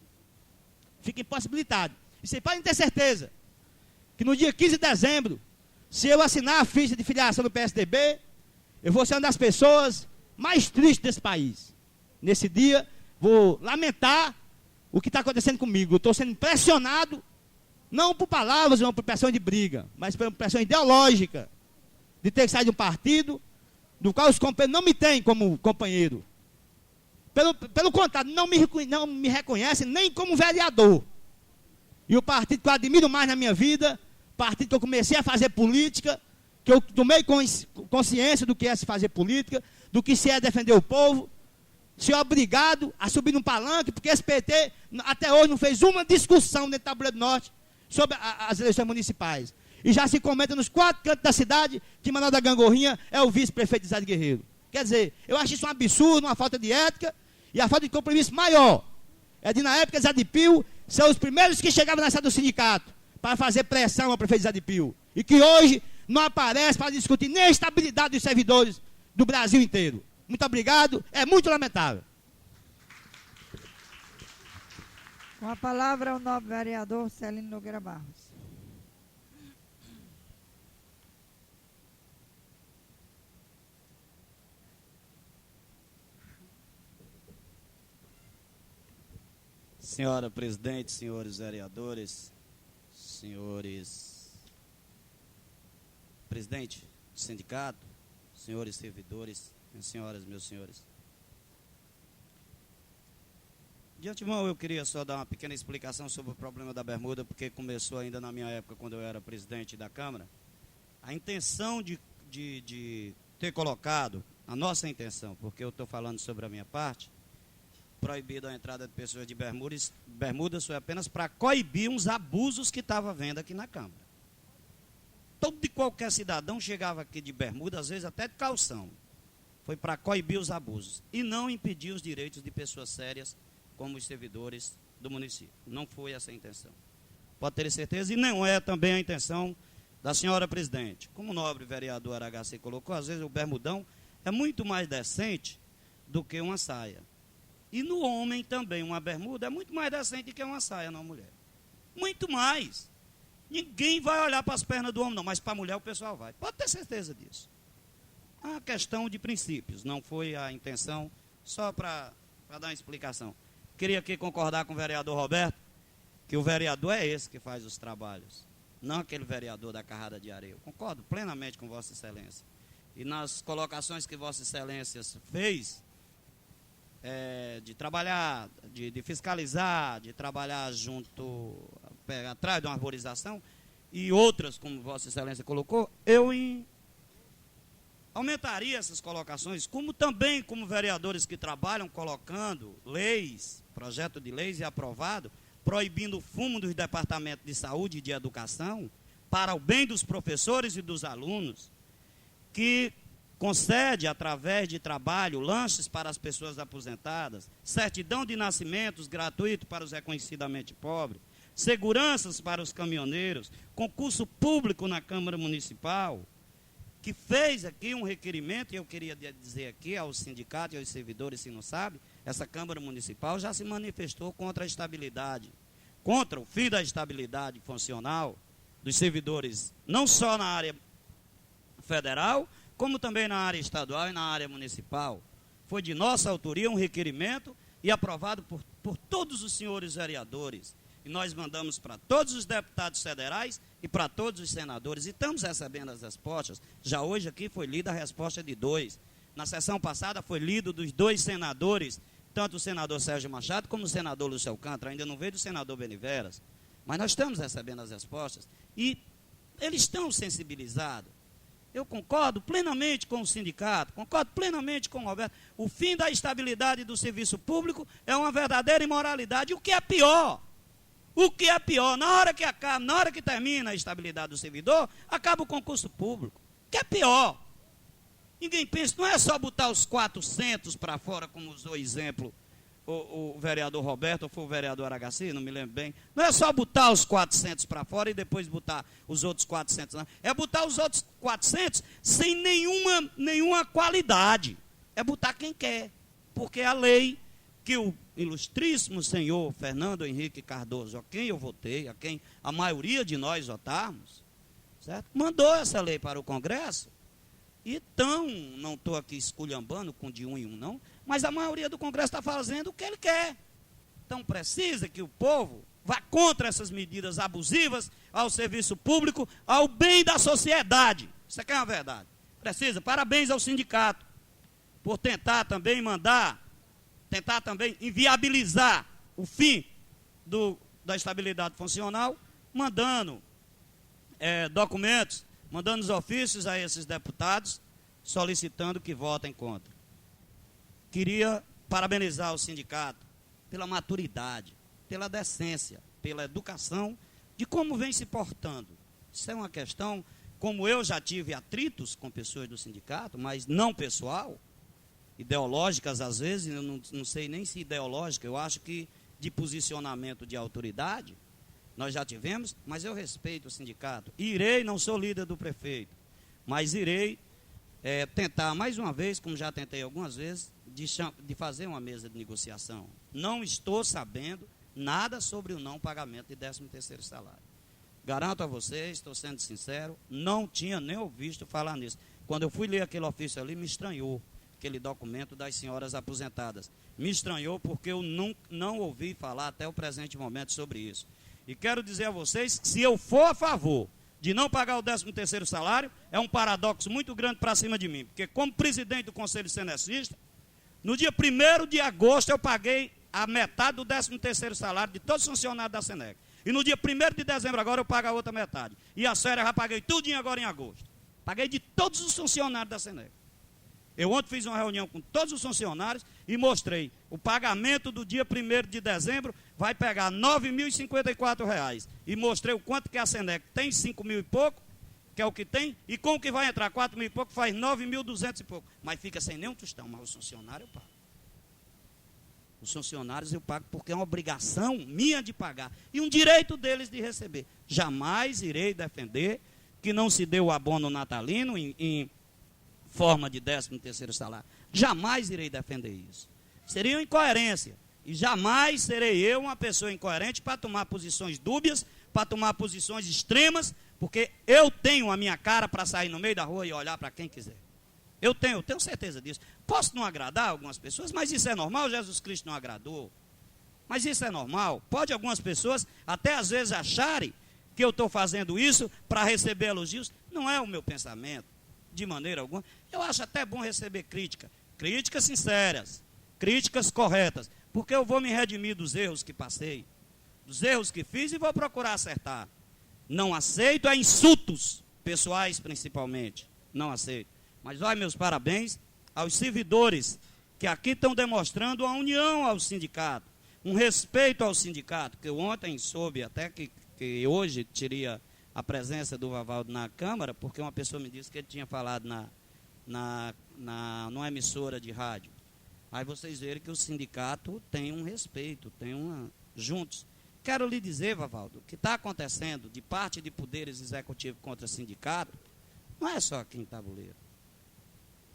Fico impossibilitado. E vocês podem ter certeza que no dia 15 de dezembro, se eu assinar a ficha de filiação do PSDB, eu vou ser uma das pessoas mais tristes desse país. Nesse dia, vou lamentar o que está acontecendo comigo. Eu estou sendo pressionado, não por palavras, não por pressão de briga, mas por pressão ideológica, de ter que sair de um partido, do qual os companheiros não me têm como companheiro. Pelo contrário, não me reconhecem nem como vereador. E o partido que eu admiro mais na minha vida, partido que eu comecei a fazer política, que eu tomei consciência do que é se fazer política, do que se é defender o povo, ser obrigado a subir num palanque, porque esse PT até hoje não fez uma discussão dentro do Tabuleiro do Norte sobre as eleições municipais. E já se comenta nos 4 cantos da cidade que Manuel da Gangorrinha é o vice-prefeito de Zé de Guerreiro. Quer dizer, eu acho isso um absurdo, uma falta de ética, e a falta de compromisso maior é de, na época, Zé de Pio ser os primeiros que chegavam na sede do sindicato para fazer pressão ao prefeito Zé de Pio. E que hoje não aparece para discutir nem a estabilidade dos servidores do Brasil inteiro. Muito obrigado, é muito lamentável. Com a palavra, o nobre vereador Celino Nogueira Barros. Senhora presidente, senhores vereadores, senhores presidente do sindicato, senhores servidores, minhas senhoras, meus senhores. De antemão, eu queria só dar uma pequena explicação sobre o problema da bermuda, porque começou ainda na minha época, quando eu era presidente da Câmara. A intenção de ter colocado, a nossa intenção, porque eu estou falando sobre a minha parte, proibido a entrada de pessoas de bermudas foi apenas para coibir uns abusos que estava havendo aqui na Câmara. Todo e qualquer cidadão chegava aqui de bermuda, às vezes até de calção. Foi para coibir os abusos e não impedir os direitos de pessoas sérias, como os servidores do município. Não foi essa a intenção. Pode ter certeza, e não é também a intenção da senhora presidente. Como o nobre vereador Aragaci colocou, às vezes o bermudão é muito mais decente do que uma saia. E no homem também, uma bermuda é muito mais decente que uma saia na mulher. Muito mais. Ninguém vai olhar para as pernas do homem, não, mas para a mulher o pessoal vai. Pode ter certeza disso. É uma questão de princípios, não foi a intenção, só para dar uma explicação. Queria aqui concordar com o vereador Roberto, que o vereador é esse que faz os trabalhos, não aquele vereador da carrada de areia. Eu concordo plenamente com Vossa Excelência. E nas colocações que Vossa Excelência fez, de trabalhar, de fiscalizar, de trabalhar junto, atrás de uma arborização, e outras, como Vossa Excelência colocou, eu aumentaria essas colocações, como também como vereadores que trabalham colocando leis, projeto de leis e aprovado, proibindo o fumo dos departamentos de saúde e de educação, para o bem dos professores e dos alunos, que concede, através de trabalho, lanches para as pessoas aposentadas, certidão de nascimentos gratuito para os reconhecidamente pobres, seguranças para os caminhoneiros, concurso público na Câmara Municipal, que fez aqui um requerimento, e eu queria dizer aqui aos sindicatos e aos servidores, se não sabe, essa Câmara Municipal já se manifestou contra a estabilidade, contra o fim da estabilidade funcional dos servidores, não só na área federal, como também na área estadual e na área municipal. Foi de nossa autoria um requerimento e aprovado por todos os senhores vereadores. E nós mandamos para todos os deputados federais e para todos os senadores. E estamos recebendo as respostas. Já hoje aqui foi lida a resposta de 2. Na sessão passada foi lido dos 2 senadores, tanto o senador Sérgio Machado como o senador Lúcio Alcântara. Ainda não veio do senador Beniveras. Mas nós estamos recebendo as respostas. E eles estão sensibilizados. Eu concordo plenamente com o sindicato, concordo plenamente com o Roberto. O fim da estabilidade do serviço público é uma verdadeira imoralidade. O que é pior? O que é pior? Na hora que acaba, na hora que termina a estabilidade do servidor, acaba o concurso público. O que é pior? Ninguém pensa, não é só botar os 400 para fora, como usou exemplo o vereador Roberto, ou foi o vereador Aragaci, não me lembro bem. Não é só botar os 400 para fora e depois botar os outros 400, não. É botar os outros 400 sem nenhuma qualidade. É botar quem quer. Porque a lei que o ilustríssimo senhor Fernando Henrique Cardoso, a quem eu votei, a quem a maioria de nós votarmos, certo? Mandou essa lei para o Congresso. Então, não estou aqui esculhambando com de um em um, não, mas a maioria do Congresso está fazendo o que ele quer. Então, precisa que o povo vá contra essas medidas abusivas ao serviço público, ao bem da sociedade. Isso aqui é uma verdade. Precisa. Parabéns ao sindicato por tentar também tentar também inviabilizar o fim da estabilidade funcional, mandando documentos, mandando os ofícios a esses deputados, solicitando que votem contra. Queria parabenizar o sindicato pela maturidade, pela decência, pela educação, de como vem se portando. Isso é uma questão, como eu já tive atritos com pessoas do sindicato, mas não pessoal, ideológicas às vezes, eu não sei nem se ideológica, eu acho que de posicionamento de autoridade, nós já tivemos, mas eu respeito o sindicato. Irei, não sou líder do prefeito, mas irei tentar mais uma vez, como já tentei algumas vezes, de fazer uma mesa de negociação. Não estou sabendo nada sobre o não pagamento de 13º salário. Garanto a vocês, estou sendo sincero, não tinha nem ouvido falar nisso. Quando eu fui ler aquele ofício ali, me estranhou, aquele documento das senhoras aposentadas. Me estranhou porque eu não ouvi falar até o presente momento sobre isso. E quero dizer a vocês que se eu for a favor de não pagar o 13º salário, é um paradoxo muito grande para cima de mim. Porque como presidente do Conselho Senecista, no dia 1º de agosto eu paguei a metade do 13º salário de todos os funcionários da Senec. E no dia 1º de dezembro agora eu pago a outra metade. E as férias já paguei tudinho agora em agosto. Paguei de todos os funcionários da Senec. Eu ontem fiz uma reunião com todos os funcionários e mostrei o pagamento do dia 1º de dezembro vai pegar R$ 9.054. E mostrei o quanto que a Senec tem, 5 mil e pouco, que é o que tem, e com o que vai entrar 4 mil e pouco, faz 9.200 e pouco. Mas fica sem nenhum tostão, mas os funcionários eu pago. Os funcionários eu pago porque é uma obrigação minha de pagar e um direito deles de receber. Jamais irei defender que não se dê o abono natalino em forma de 13º salário. Jamais irei defender isso. Seria uma incoerência. E jamais serei eu uma pessoa incoerente para tomar posições dúbias, para tomar posições extremas, porque eu tenho a minha cara para sair no meio da rua e olhar para quem quiser. Eu tenho certeza disso. Posso não agradar algumas pessoas, mas isso é normal, Jesus Cristo não agradou. Mas isso é normal. Pode algumas pessoas até às vezes acharem que eu estou fazendo isso para receber elogios. Não é o meu pensamento, de maneira alguma. Eu acho até bom receber críticas sinceras, críticas corretas, porque eu vou me redimir dos erros que passei, dos erros que fiz e vou procurar acertar. Não aceito insultos pessoais principalmente, não aceito. Mas olha, meus parabéns aos servidores que aqui estão demonstrando a união ao sindicato, um respeito ao sindicato, que eu ontem soube até que hoje teria a presença do Vavaldo na Câmara, porque uma pessoa me disse que ele tinha falado numa emissora de rádio. Aí vocês verem que o sindicato tem um respeito, juntos. Quero lhe dizer, Vavaldo, o que está acontecendo de parte de poderes executivos contra o sindicato Não é só aqui em Tabuleiro.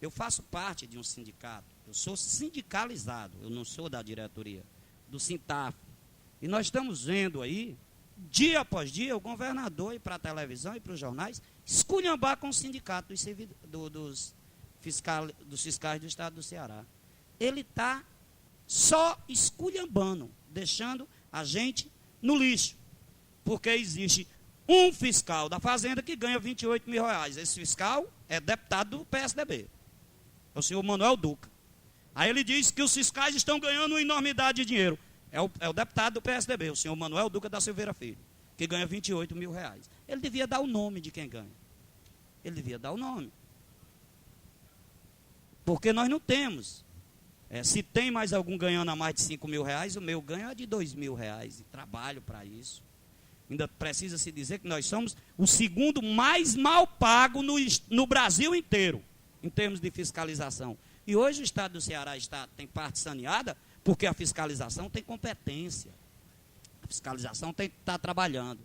Eu faço parte de um sindicato. Eu sou sindicalizado. Eu não sou da diretoria. Do Sintaf. E nós estamos vendo aí, dia após dia, o governador ir para a televisão e para os jornais esculhambar com o sindicato dos fiscais do estado do Ceará. Ele está só esculhambando, deixando a gente no lixo. Porque existe um fiscal da Fazenda que ganha 28 mil reais. Esse fiscal é deputado do PSDB. É o senhor Manuel Duca. Aí ele diz que os fiscais estão ganhando uma enormidade de dinheiro. É o deputado do PSDB, o senhor Manuel Duca da Silveira Filho, que ganha 28 mil reais. Ele devia dar o nome de quem ganha. Ele devia dar o nome. Porque nós não temos. Se tem mais algum ganhando a mais de 5 mil reais, o meu ganho é de 2 mil reais. E trabalho para isso. Ainda precisa se dizer que nós somos o segundo mais mal pago no Brasil inteiro, em termos de fiscalização. E hoje o estado do Ceará tem parte saneada, porque a fiscalização tem competência. A fiscalização está trabalhando.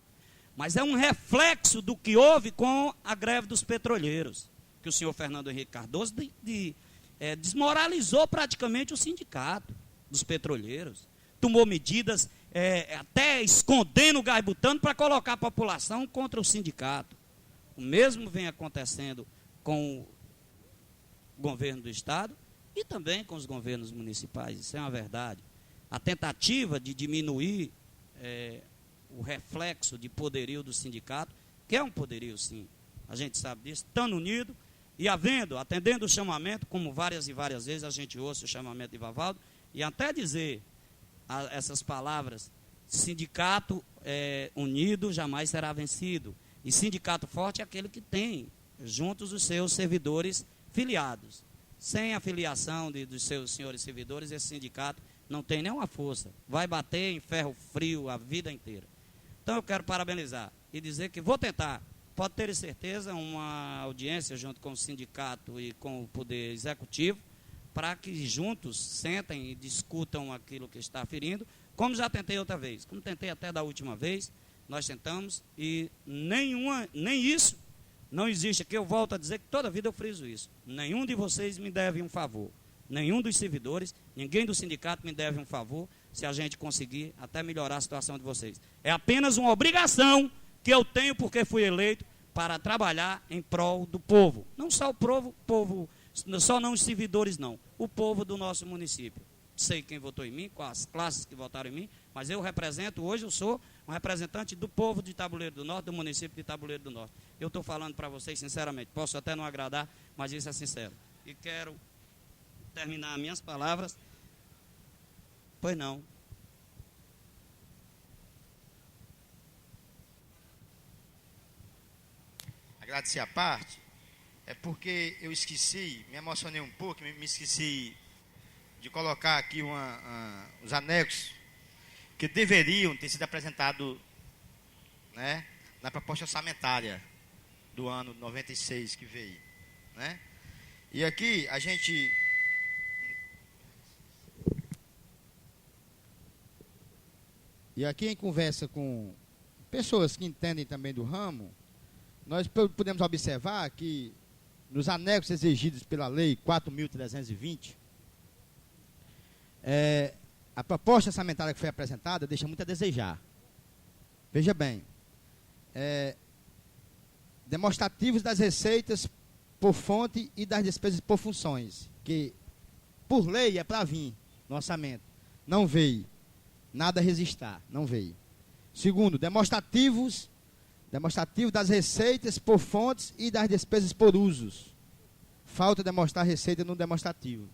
Mas é um reflexo do que houve com a greve dos petroleiros, que o senhor Fernando Henrique Cardoso desmoralizou praticamente o sindicato dos petroleiros. Tomou medidas até escondendo o gás butano para colocar a população contra o sindicato. O mesmo vem acontecendo com o governo do estado e também com os governos municipais. Isso é uma verdade. A tentativa de diminuir o reflexo de poderio do sindicato, que é um poderio sim, a gente sabe disso, estando unido e atendendo o chamamento, como várias e várias vezes a gente ouve o chamamento de Vavaldo, e até dizer essas palavras: sindicato unido jamais será vencido. E sindicato forte é aquele que tem juntos os seus servidores filiados. Sem a filiação dos seus senhores servidores, esse sindicato não tem nenhuma força. Vai bater em ferro frio a vida inteira. Então eu quero parabenizar e dizer que vou tentar, pode ter certeza, uma audiência junto com o sindicato e com o Poder Executivo, para que juntos sentem e discutam aquilo que está ferindo, como já tentei outra vez, como tentei até da última vez, nós tentamos, e nem isso não existe aqui. Eu volto a dizer que toda vida eu friso isso. Nenhum de vocês me deve um favor, nenhum dos servidores, ninguém do sindicato me deve um favor, se a gente conseguir até melhorar a situação de vocês. É apenas uma obrigação que eu tenho, porque fui eleito, para trabalhar em prol do povo. Não só o povo, só não os servidores não, o povo do nosso município. Sei quem votou em mim, quais classes que votaram em mim, mas eu represento, hoje eu sou um representante do povo de Tabuleiro do Norte, do município de Tabuleiro do Norte. Eu estou falando para vocês sinceramente, posso até não agradar, mas isso é sincero. E quero terminar minhas palavras. Pois não. Agradecer a parte, é porque eu esqueci, me emocionei um pouco, me esqueci de colocar aqui os anexos que deveriam ter sido apresentados, né, na proposta orçamentária do ano 96 que veio, né? E aqui a gente em conversa com pessoas que entendem também do ramo, nós podemos observar que nos anexos exigidos pela lei 4.320, a proposta orçamentária que foi apresentada deixa muito a desejar. Veja bem, demonstrativos das receitas por fonte e das despesas por funções, que por lei é para vir no orçamento. Não veio. Nada a resistar, não veio. Segundo, demonstrativo das receitas por fontes e das despesas por usos. Falta demonstrar receita no demonstrativo,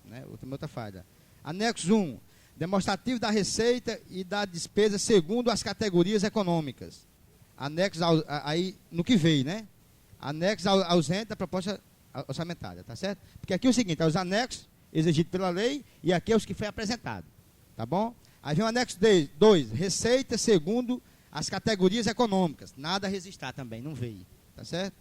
né? Outra falha. Anexo 1, demonstrativo da receita e da despesa segundo as categorias econômicas. Anexo aí no que veio, né? Anexo ausente da proposta orçamentária, tá certo? Porque aqui é o seguinte, os anexos exigidos pela lei e aqui é os que foi apresentado, tá bom? Aí vem o anexo 2, receita segundo as categorias econômicas. Nada a resistir também, não veio, tá certo?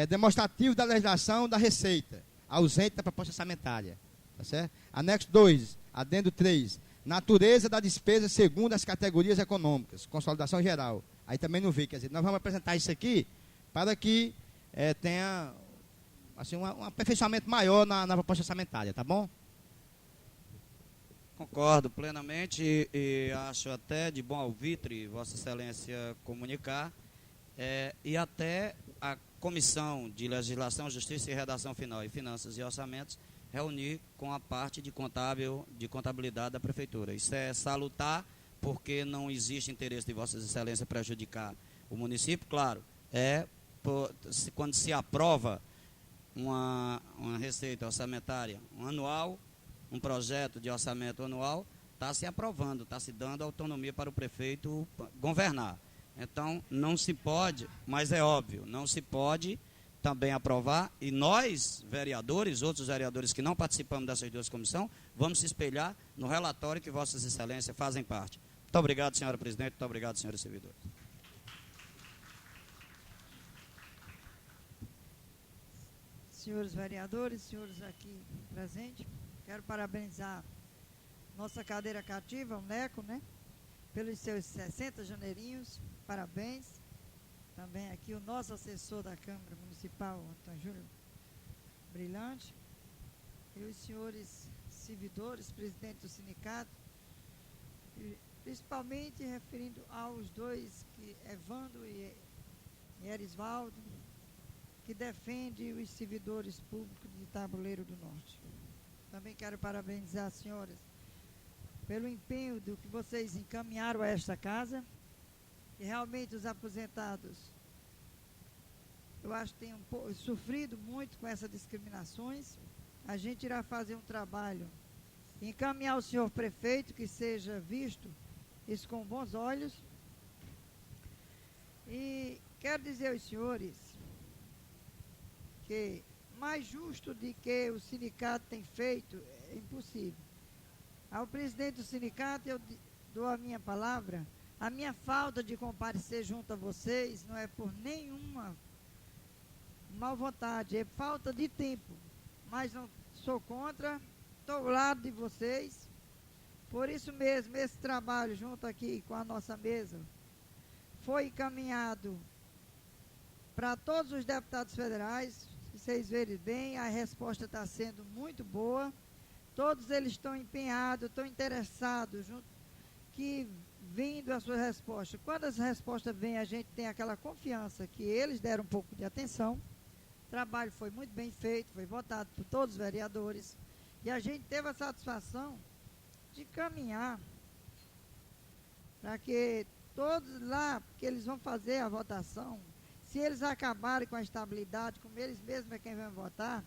Demonstrativo da legislação da receita, ausente da proposta orçamentária, tá certo? Anexo 2, adendo 3, natureza da despesa segundo as categorias econômicas, consolidação geral. Aí também não veio, quer dizer, nós vamos apresentar isso aqui para que tenha assim, um aperfeiçoamento maior na proposta orçamentária, tá bom? Concordo plenamente e acho até de bom alvitre Vossa Excelência comunicar e até a Comissão de Legislação, Justiça e Redação Final e Finanças e Orçamentos reunir com a parte de contabilidade da Prefeitura. Isso é salutar, porque não existe interesse de Vossa Excelência prejudicar o município, claro, quando se aprova uma receita orçamentária anual, um projeto de orçamento anual, está se aprovando, está se dando autonomia para o prefeito governar. Então, não se pode, mas é óbvio, não se pode também aprovar, e nós, vereadores, outros vereadores que não participamos dessas duas comissões, vamos se espelhar no relatório que Vossas Excelências fazem parte. Muito obrigado, senhora presidente, muito obrigado, senhores servidores. Senhores vereadores, senhores aqui presentes, quero parabenizar nossa cadeira cativa, o NECO, né? Pelos seus 60 janeirinhos, parabéns. Também aqui o nosso assessor da Câmara Municipal, Antônio Júlio Brilhante. E os senhores servidores, presidente do sindicato, e principalmente referindo aos dois, Evandro e Erisvaldo, que defende os servidores públicos de Tabuleiro do Norte. Também quero parabenizar as senhoras pelo empenho do que vocês encaminharam a esta casa, e realmente os aposentados, eu acho que têm sofrido muito com essas discriminações. A gente irá fazer um trabalho, encaminhar o senhor prefeito, que seja visto isso com bons olhos. E quero dizer aos senhores que mais justo do que o sindicato tem feito é impossível. Ao presidente do sindicato eu dou a minha palavra. A minha falta de comparecer junto a vocês não é por nenhuma mal vontade, é falta de tempo. Mas não sou contra, estou ao lado de vocês. Por isso mesmo, esse trabalho junto aqui com a nossa mesa foi encaminhado para todos os deputados federais. Se vocês verem bem, a resposta está sendo muito boa. Todos eles estão empenhados, estão interessados, que vindo a sua resposta. Quando as respostas vêm, a gente tem aquela confiança que eles deram um pouco de atenção. O trabalho foi muito bem feito, foi votado por todos os vereadores. E a gente teve a satisfação de caminhar para que todos lá, que eles vão fazer a votação, se eles acabarem com a estabilidade, como eles mesmos é quem vai votar,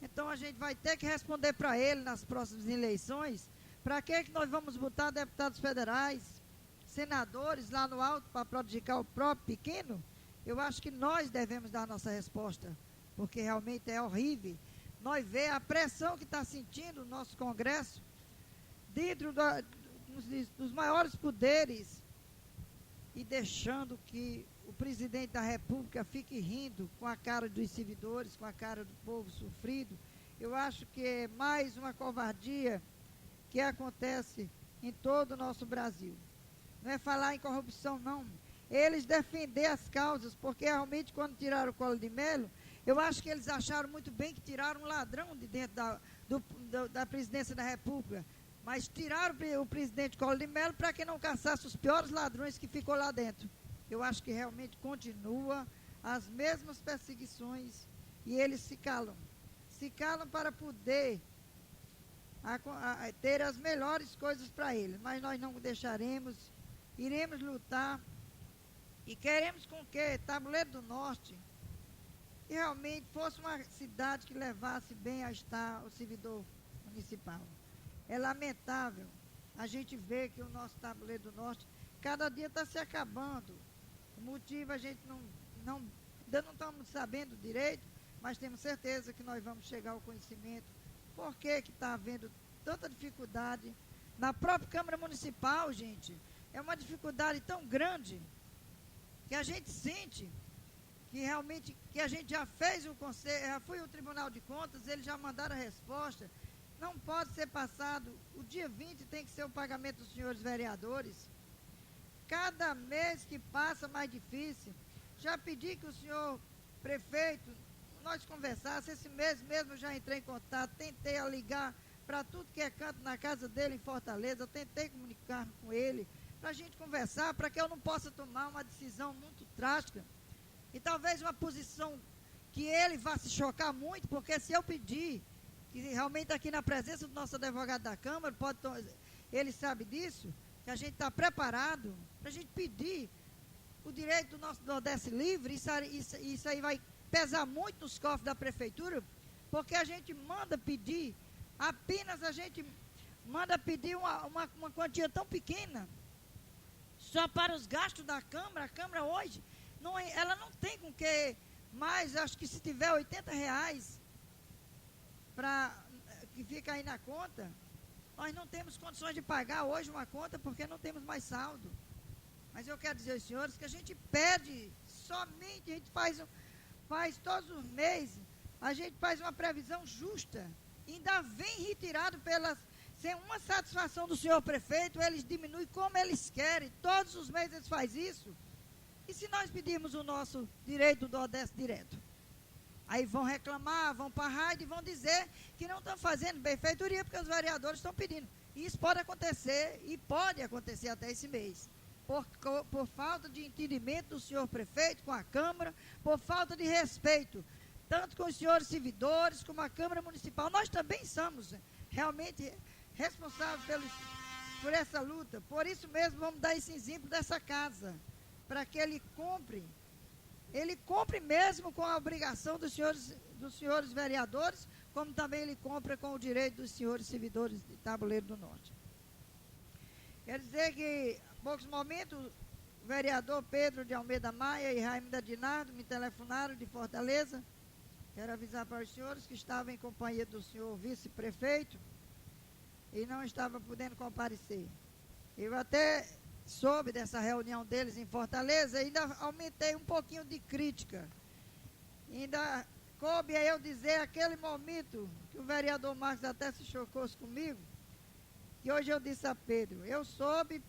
então a gente vai ter que responder para ele nas próximas eleições, para que nós vamos botar deputados federais, senadores lá no alto para prejudicar o próprio pequeno. Eu acho que nós devemos dar a nossa resposta, porque realmente é horrível. Nós vemos a pressão que está sentindo o nosso Congresso, dentro dos maiores poderes, e deixando que o presidente da República fique rindo com a cara dos servidores, com a cara do povo sofrido. Eu acho que é mais uma covardia que acontece em todo o nosso Brasil. Não é falar em corrupção, não. Eles defender as causas, porque realmente quando tiraram o Collor de Mello, eu acho que eles acharam muito bem que tiraram um ladrão de dentro da presidência da República, mas tiraram o presidente Collor de Mello para que não caçasse os piores ladrões que ficou lá dentro. Eu acho que realmente continua as mesmas perseguições e eles se calam para poder ter as melhores coisas para eles, mas nós não deixaremos, iremos lutar e queremos com que Tabuleiro do Norte realmente fosse uma cidade que levasse bem a estar o servidor municipal. É lamentável a gente ver que o nosso Tabuleiro do Norte cada dia está se acabando. O motivo a gente ainda não estamos sabendo direito, mas temos certeza que nós vamos chegar ao conhecimento por que está havendo tanta dificuldade na própria Câmara Municipal, gente. É uma dificuldade tão grande que a gente sente que realmente, que a gente já fez o conselho, já foi ao Tribunal de Contas, eles já mandaram a resposta. Não pode ser passado, o dia 20 tem que ser o pagamento dos senhores vereadores. Cada mês que passa mais difícil. Já pedi que o senhor prefeito, nós conversarmos. Esse mês mesmo eu já entrei em contato, tentei a ligar para tudo que é canto na casa dele em Fortaleza, tentei comunicar com ele, para a gente conversar, para que eu não possa tomar uma decisão muito drástica, e talvez uma posição que ele vá se chocar muito, porque se eu pedir, que realmente aqui na presença do nosso advogado da Câmara, ele sabe disso, que a gente está preparado para a gente pedir o direito do nosso Nordeste livre, isso aí vai pesar muito nos cofres da prefeitura, porque a gente manda pedir, apenas a gente manda pedir uma quantia tão pequena, só para os gastos da Câmara. A Câmara hoje, ela não tem com que mais, acho que se tiver R$80, que fica aí na conta, nós não temos condições de pagar hoje uma conta, porque não temos mais saldo. Mas eu quero dizer aos senhores que a gente pede somente, a gente faz todos os meses, a gente faz uma previsão justa, ainda vem retirado sem uma satisfação do senhor prefeito, eles diminuem como eles querem, todos os meses eles fazem isso. E se nós pedirmos o nosso direito do Nordeste direto? Aí vão reclamar, vão para a rádio e vão dizer que não estão fazendo benfeitoria porque os vereadores estão pedindo. E isso pode acontecer, e pode acontecer até esse mês. Por falta de entendimento do senhor prefeito com a Câmara, por falta de respeito, tanto com os senhores servidores, como a Câmara Municipal. Nós também somos realmente responsáveis por essa luta. Por isso mesmo, vamos dar esse exemplo dessa casa, para que ele cumpre mesmo com a obrigação dos senhores vereadores, como também ele cumpre com o direito dos senhores servidores de Tabuleiro do Norte. Quer dizer que, há poucos momentos, o vereador Pedro de Almeida Maia e Raimundo Dinardo me telefonaram de Fortaleza. Quero avisar para os senhores que estava em companhia do senhor vice-prefeito e não estava podendo comparecer. Eu até soube dessa reunião deles em Fortaleza e ainda aumentei um pouquinho de crítica. Ainda coube a eu dizer aquele momento que o vereador Marcos até se chocou comigo, que hoje eu disse a Pedro, eu soube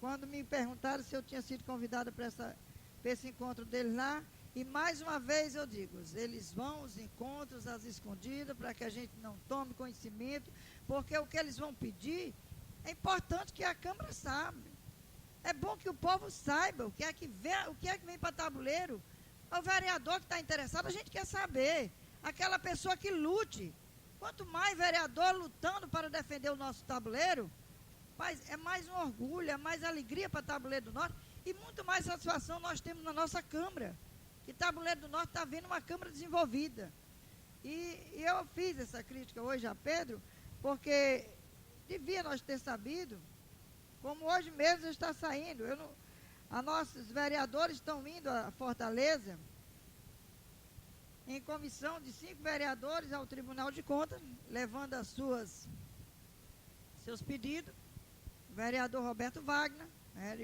quando me perguntaram se eu tinha sido convidada para esse encontro deles lá, e mais uma vez eu digo, eles vão aos encontros às escondidas para que a gente não tome conhecimento, porque o que eles vão pedir é importante que a Câmara saiba. É bom que o povo saiba o que é que vem para Tabuleiro. O vereador que está interessado, a gente quer saber. Aquela pessoa que lute. Quanto mais vereador lutando para defender o nosso Tabuleiro, é mais um orgulho, é mais alegria para Tabuleiro do Norte e muito mais satisfação nós temos na nossa Câmara. Que Tabuleiro do Norte está vendo uma Câmara desenvolvida. E eu fiz essa crítica hoje a Pedro, porque devia nós ter sabido, como hoje mesmo está saindo. Nossos vereadores estão indo a Fortaleza em comissão de 5 vereadores ao Tribunal de Contas, levando seus pedidos. O vereador Roberto Wagner,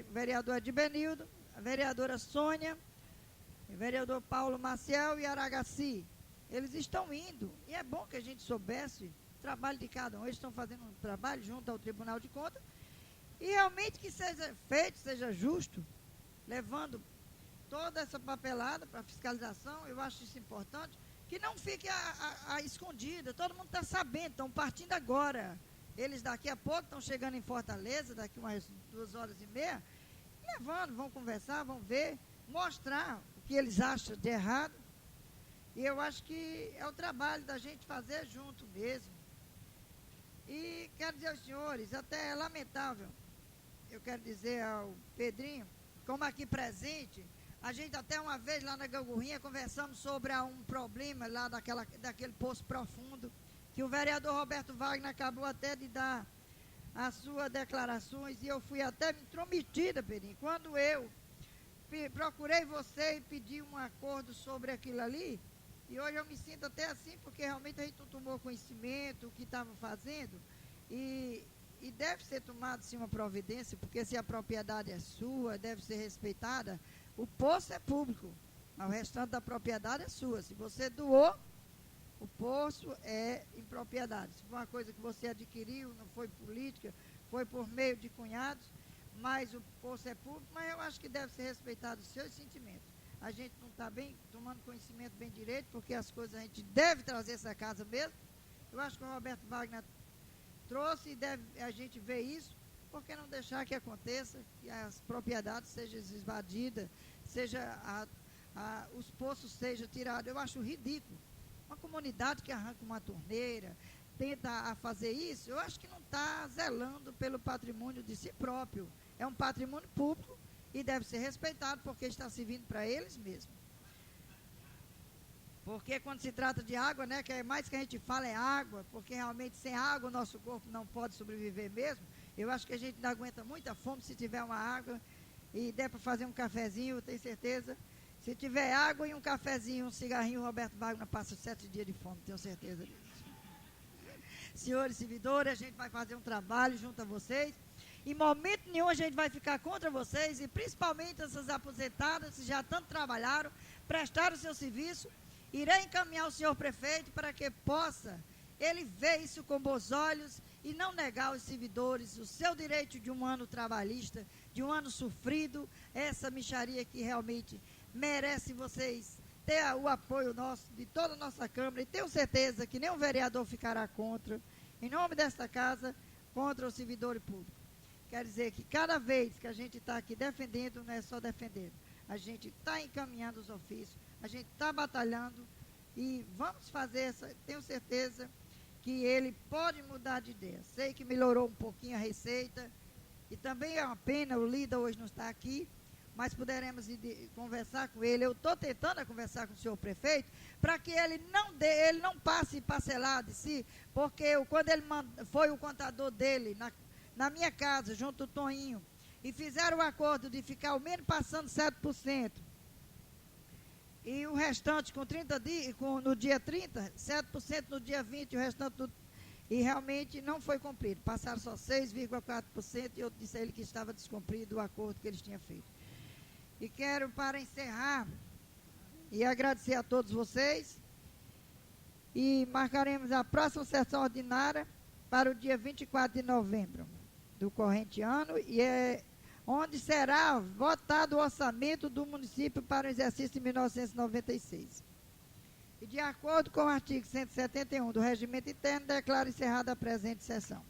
o vereador Edbenildo, a vereadora Sônia, o vereador Paulo Maciel e Aragaci. Eles estão indo, e é bom que a gente soubesse o trabalho de cada um. Eles estão fazendo um trabalho junto ao Tribunal de Contas, e realmente que seja feito, seja justo, levando toda essa papelada para fiscalização. Eu acho isso importante, que não fique a escondida, todo mundo está sabendo, estão partindo agora. Eles daqui a pouco estão chegando em Fortaleza, daqui umas 2h30, levando, vão conversar, vão ver, mostrar o que eles acham de errado. E eu acho que é o trabalho da gente fazer junto mesmo. E quero dizer aos senhores, até é lamentável, eu quero dizer ao Pedrinho, como aqui presente, a gente até uma vez lá na Gangorrinha conversamos sobre um problema lá daquele poço profundo, que o vereador Roberto Wagner acabou até de dar as suas declarações, e eu fui até intrometida, Pedrinho, quando eu procurei você e pedi um acordo sobre aquilo ali, e hoje eu me sinto até assim, porque realmente a gente não tomou conhecimento do que estava fazendo, e deve ser tomada sim uma providência, porque se a propriedade é sua, deve ser respeitada. O poço é público, mas o restante da propriedade é sua. Se você doou, o poço é em propriedade. Se foi uma coisa que você adquiriu, não foi política, foi por meio de cunhados, mas o poço é público, mas eu acho que deve ser respeitado os seus sentimentos. a gente não está bem tomando conhecimento bem direito, porque as coisas a gente deve trazer essa casa mesmo. Eu acho que o Roberto Wagner trouxe e a gente vê isso, por que não deixar que aconteça, que as propriedades sejam invadidas, os poços sejam tirados. Eu acho ridículo. Uma comunidade que arranca uma torneira, tenta a fazer isso, eu acho que não está zelando pelo patrimônio de si próprio. É um patrimônio público e deve ser respeitado, porque está servindo para eles mesmos. Porque quando se trata de água, né, que é mais que a gente fala é água, porque realmente sem água o nosso corpo não pode sobreviver mesmo. Eu acho que a gente não aguenta muita fome se tiver uma água e der para fazer um cafezinho, eu tenho certeza. Se tiver água e um cafezinho, um cigarrinho, o Roberto Wagner passa 7 dias de fome, tenho certeza disso. Senhores servidores, a gente vai fazer um trabalho junto a vocês. Em momento nenhum a gente vai ficar contra vocês, e principalmente essas aposentadas que já tanto trabalharam, prestaram o seu serviço. Irei encaminhar o senhor prefeito para que possa ele ver isso com bons olhos e não negar aos servidores o seu direito de um ano trabalhista, de um ano sofrido, essa mixaria que realmente merece vocês ter o apoio nosso, de toda a nossa Câmara, e tenho certeza que nenhum vereador ficará contra, em nome desta casa, contra o servidor público. Quer dizer que cada vez que a gente está aqui defendendo, não é só defendendo, a gente está encaminhando os ofícios, a gente está batalhando e vamos fazer essa, tenho certeza que ele pode mudar de ideia. Sei que melhorou um pouquinho a receita e também é uma pena, o líder hoje não está aqui, mas poderemos conversar com ele. Eu estou tentando conversar com o senhor prefeito para que ele não passe parcelado de si, porque quando ele foi o contador dele na minha casa, junto ao Toninho, e fizeram o acordo de ficar ao menos passando 7%, e o restante com 30 dias, no dia 30, 7% no dia 20, e o restante e realmente não foi cumprido. Passaram só 6,4% e eu disse a ele que estava descumprido o acordo que eles tinham feito. E quero, para encerrar, e agradecer a todos vocês, e marcaremos a próxima sessão ordinária para o dia 24 de novembro do corrente ano, e onde será votado o orçamento do município para o exercício de 1996. E de acordo com o artigo 171 do Regimento Interno, declaro encerrada a presente sessão.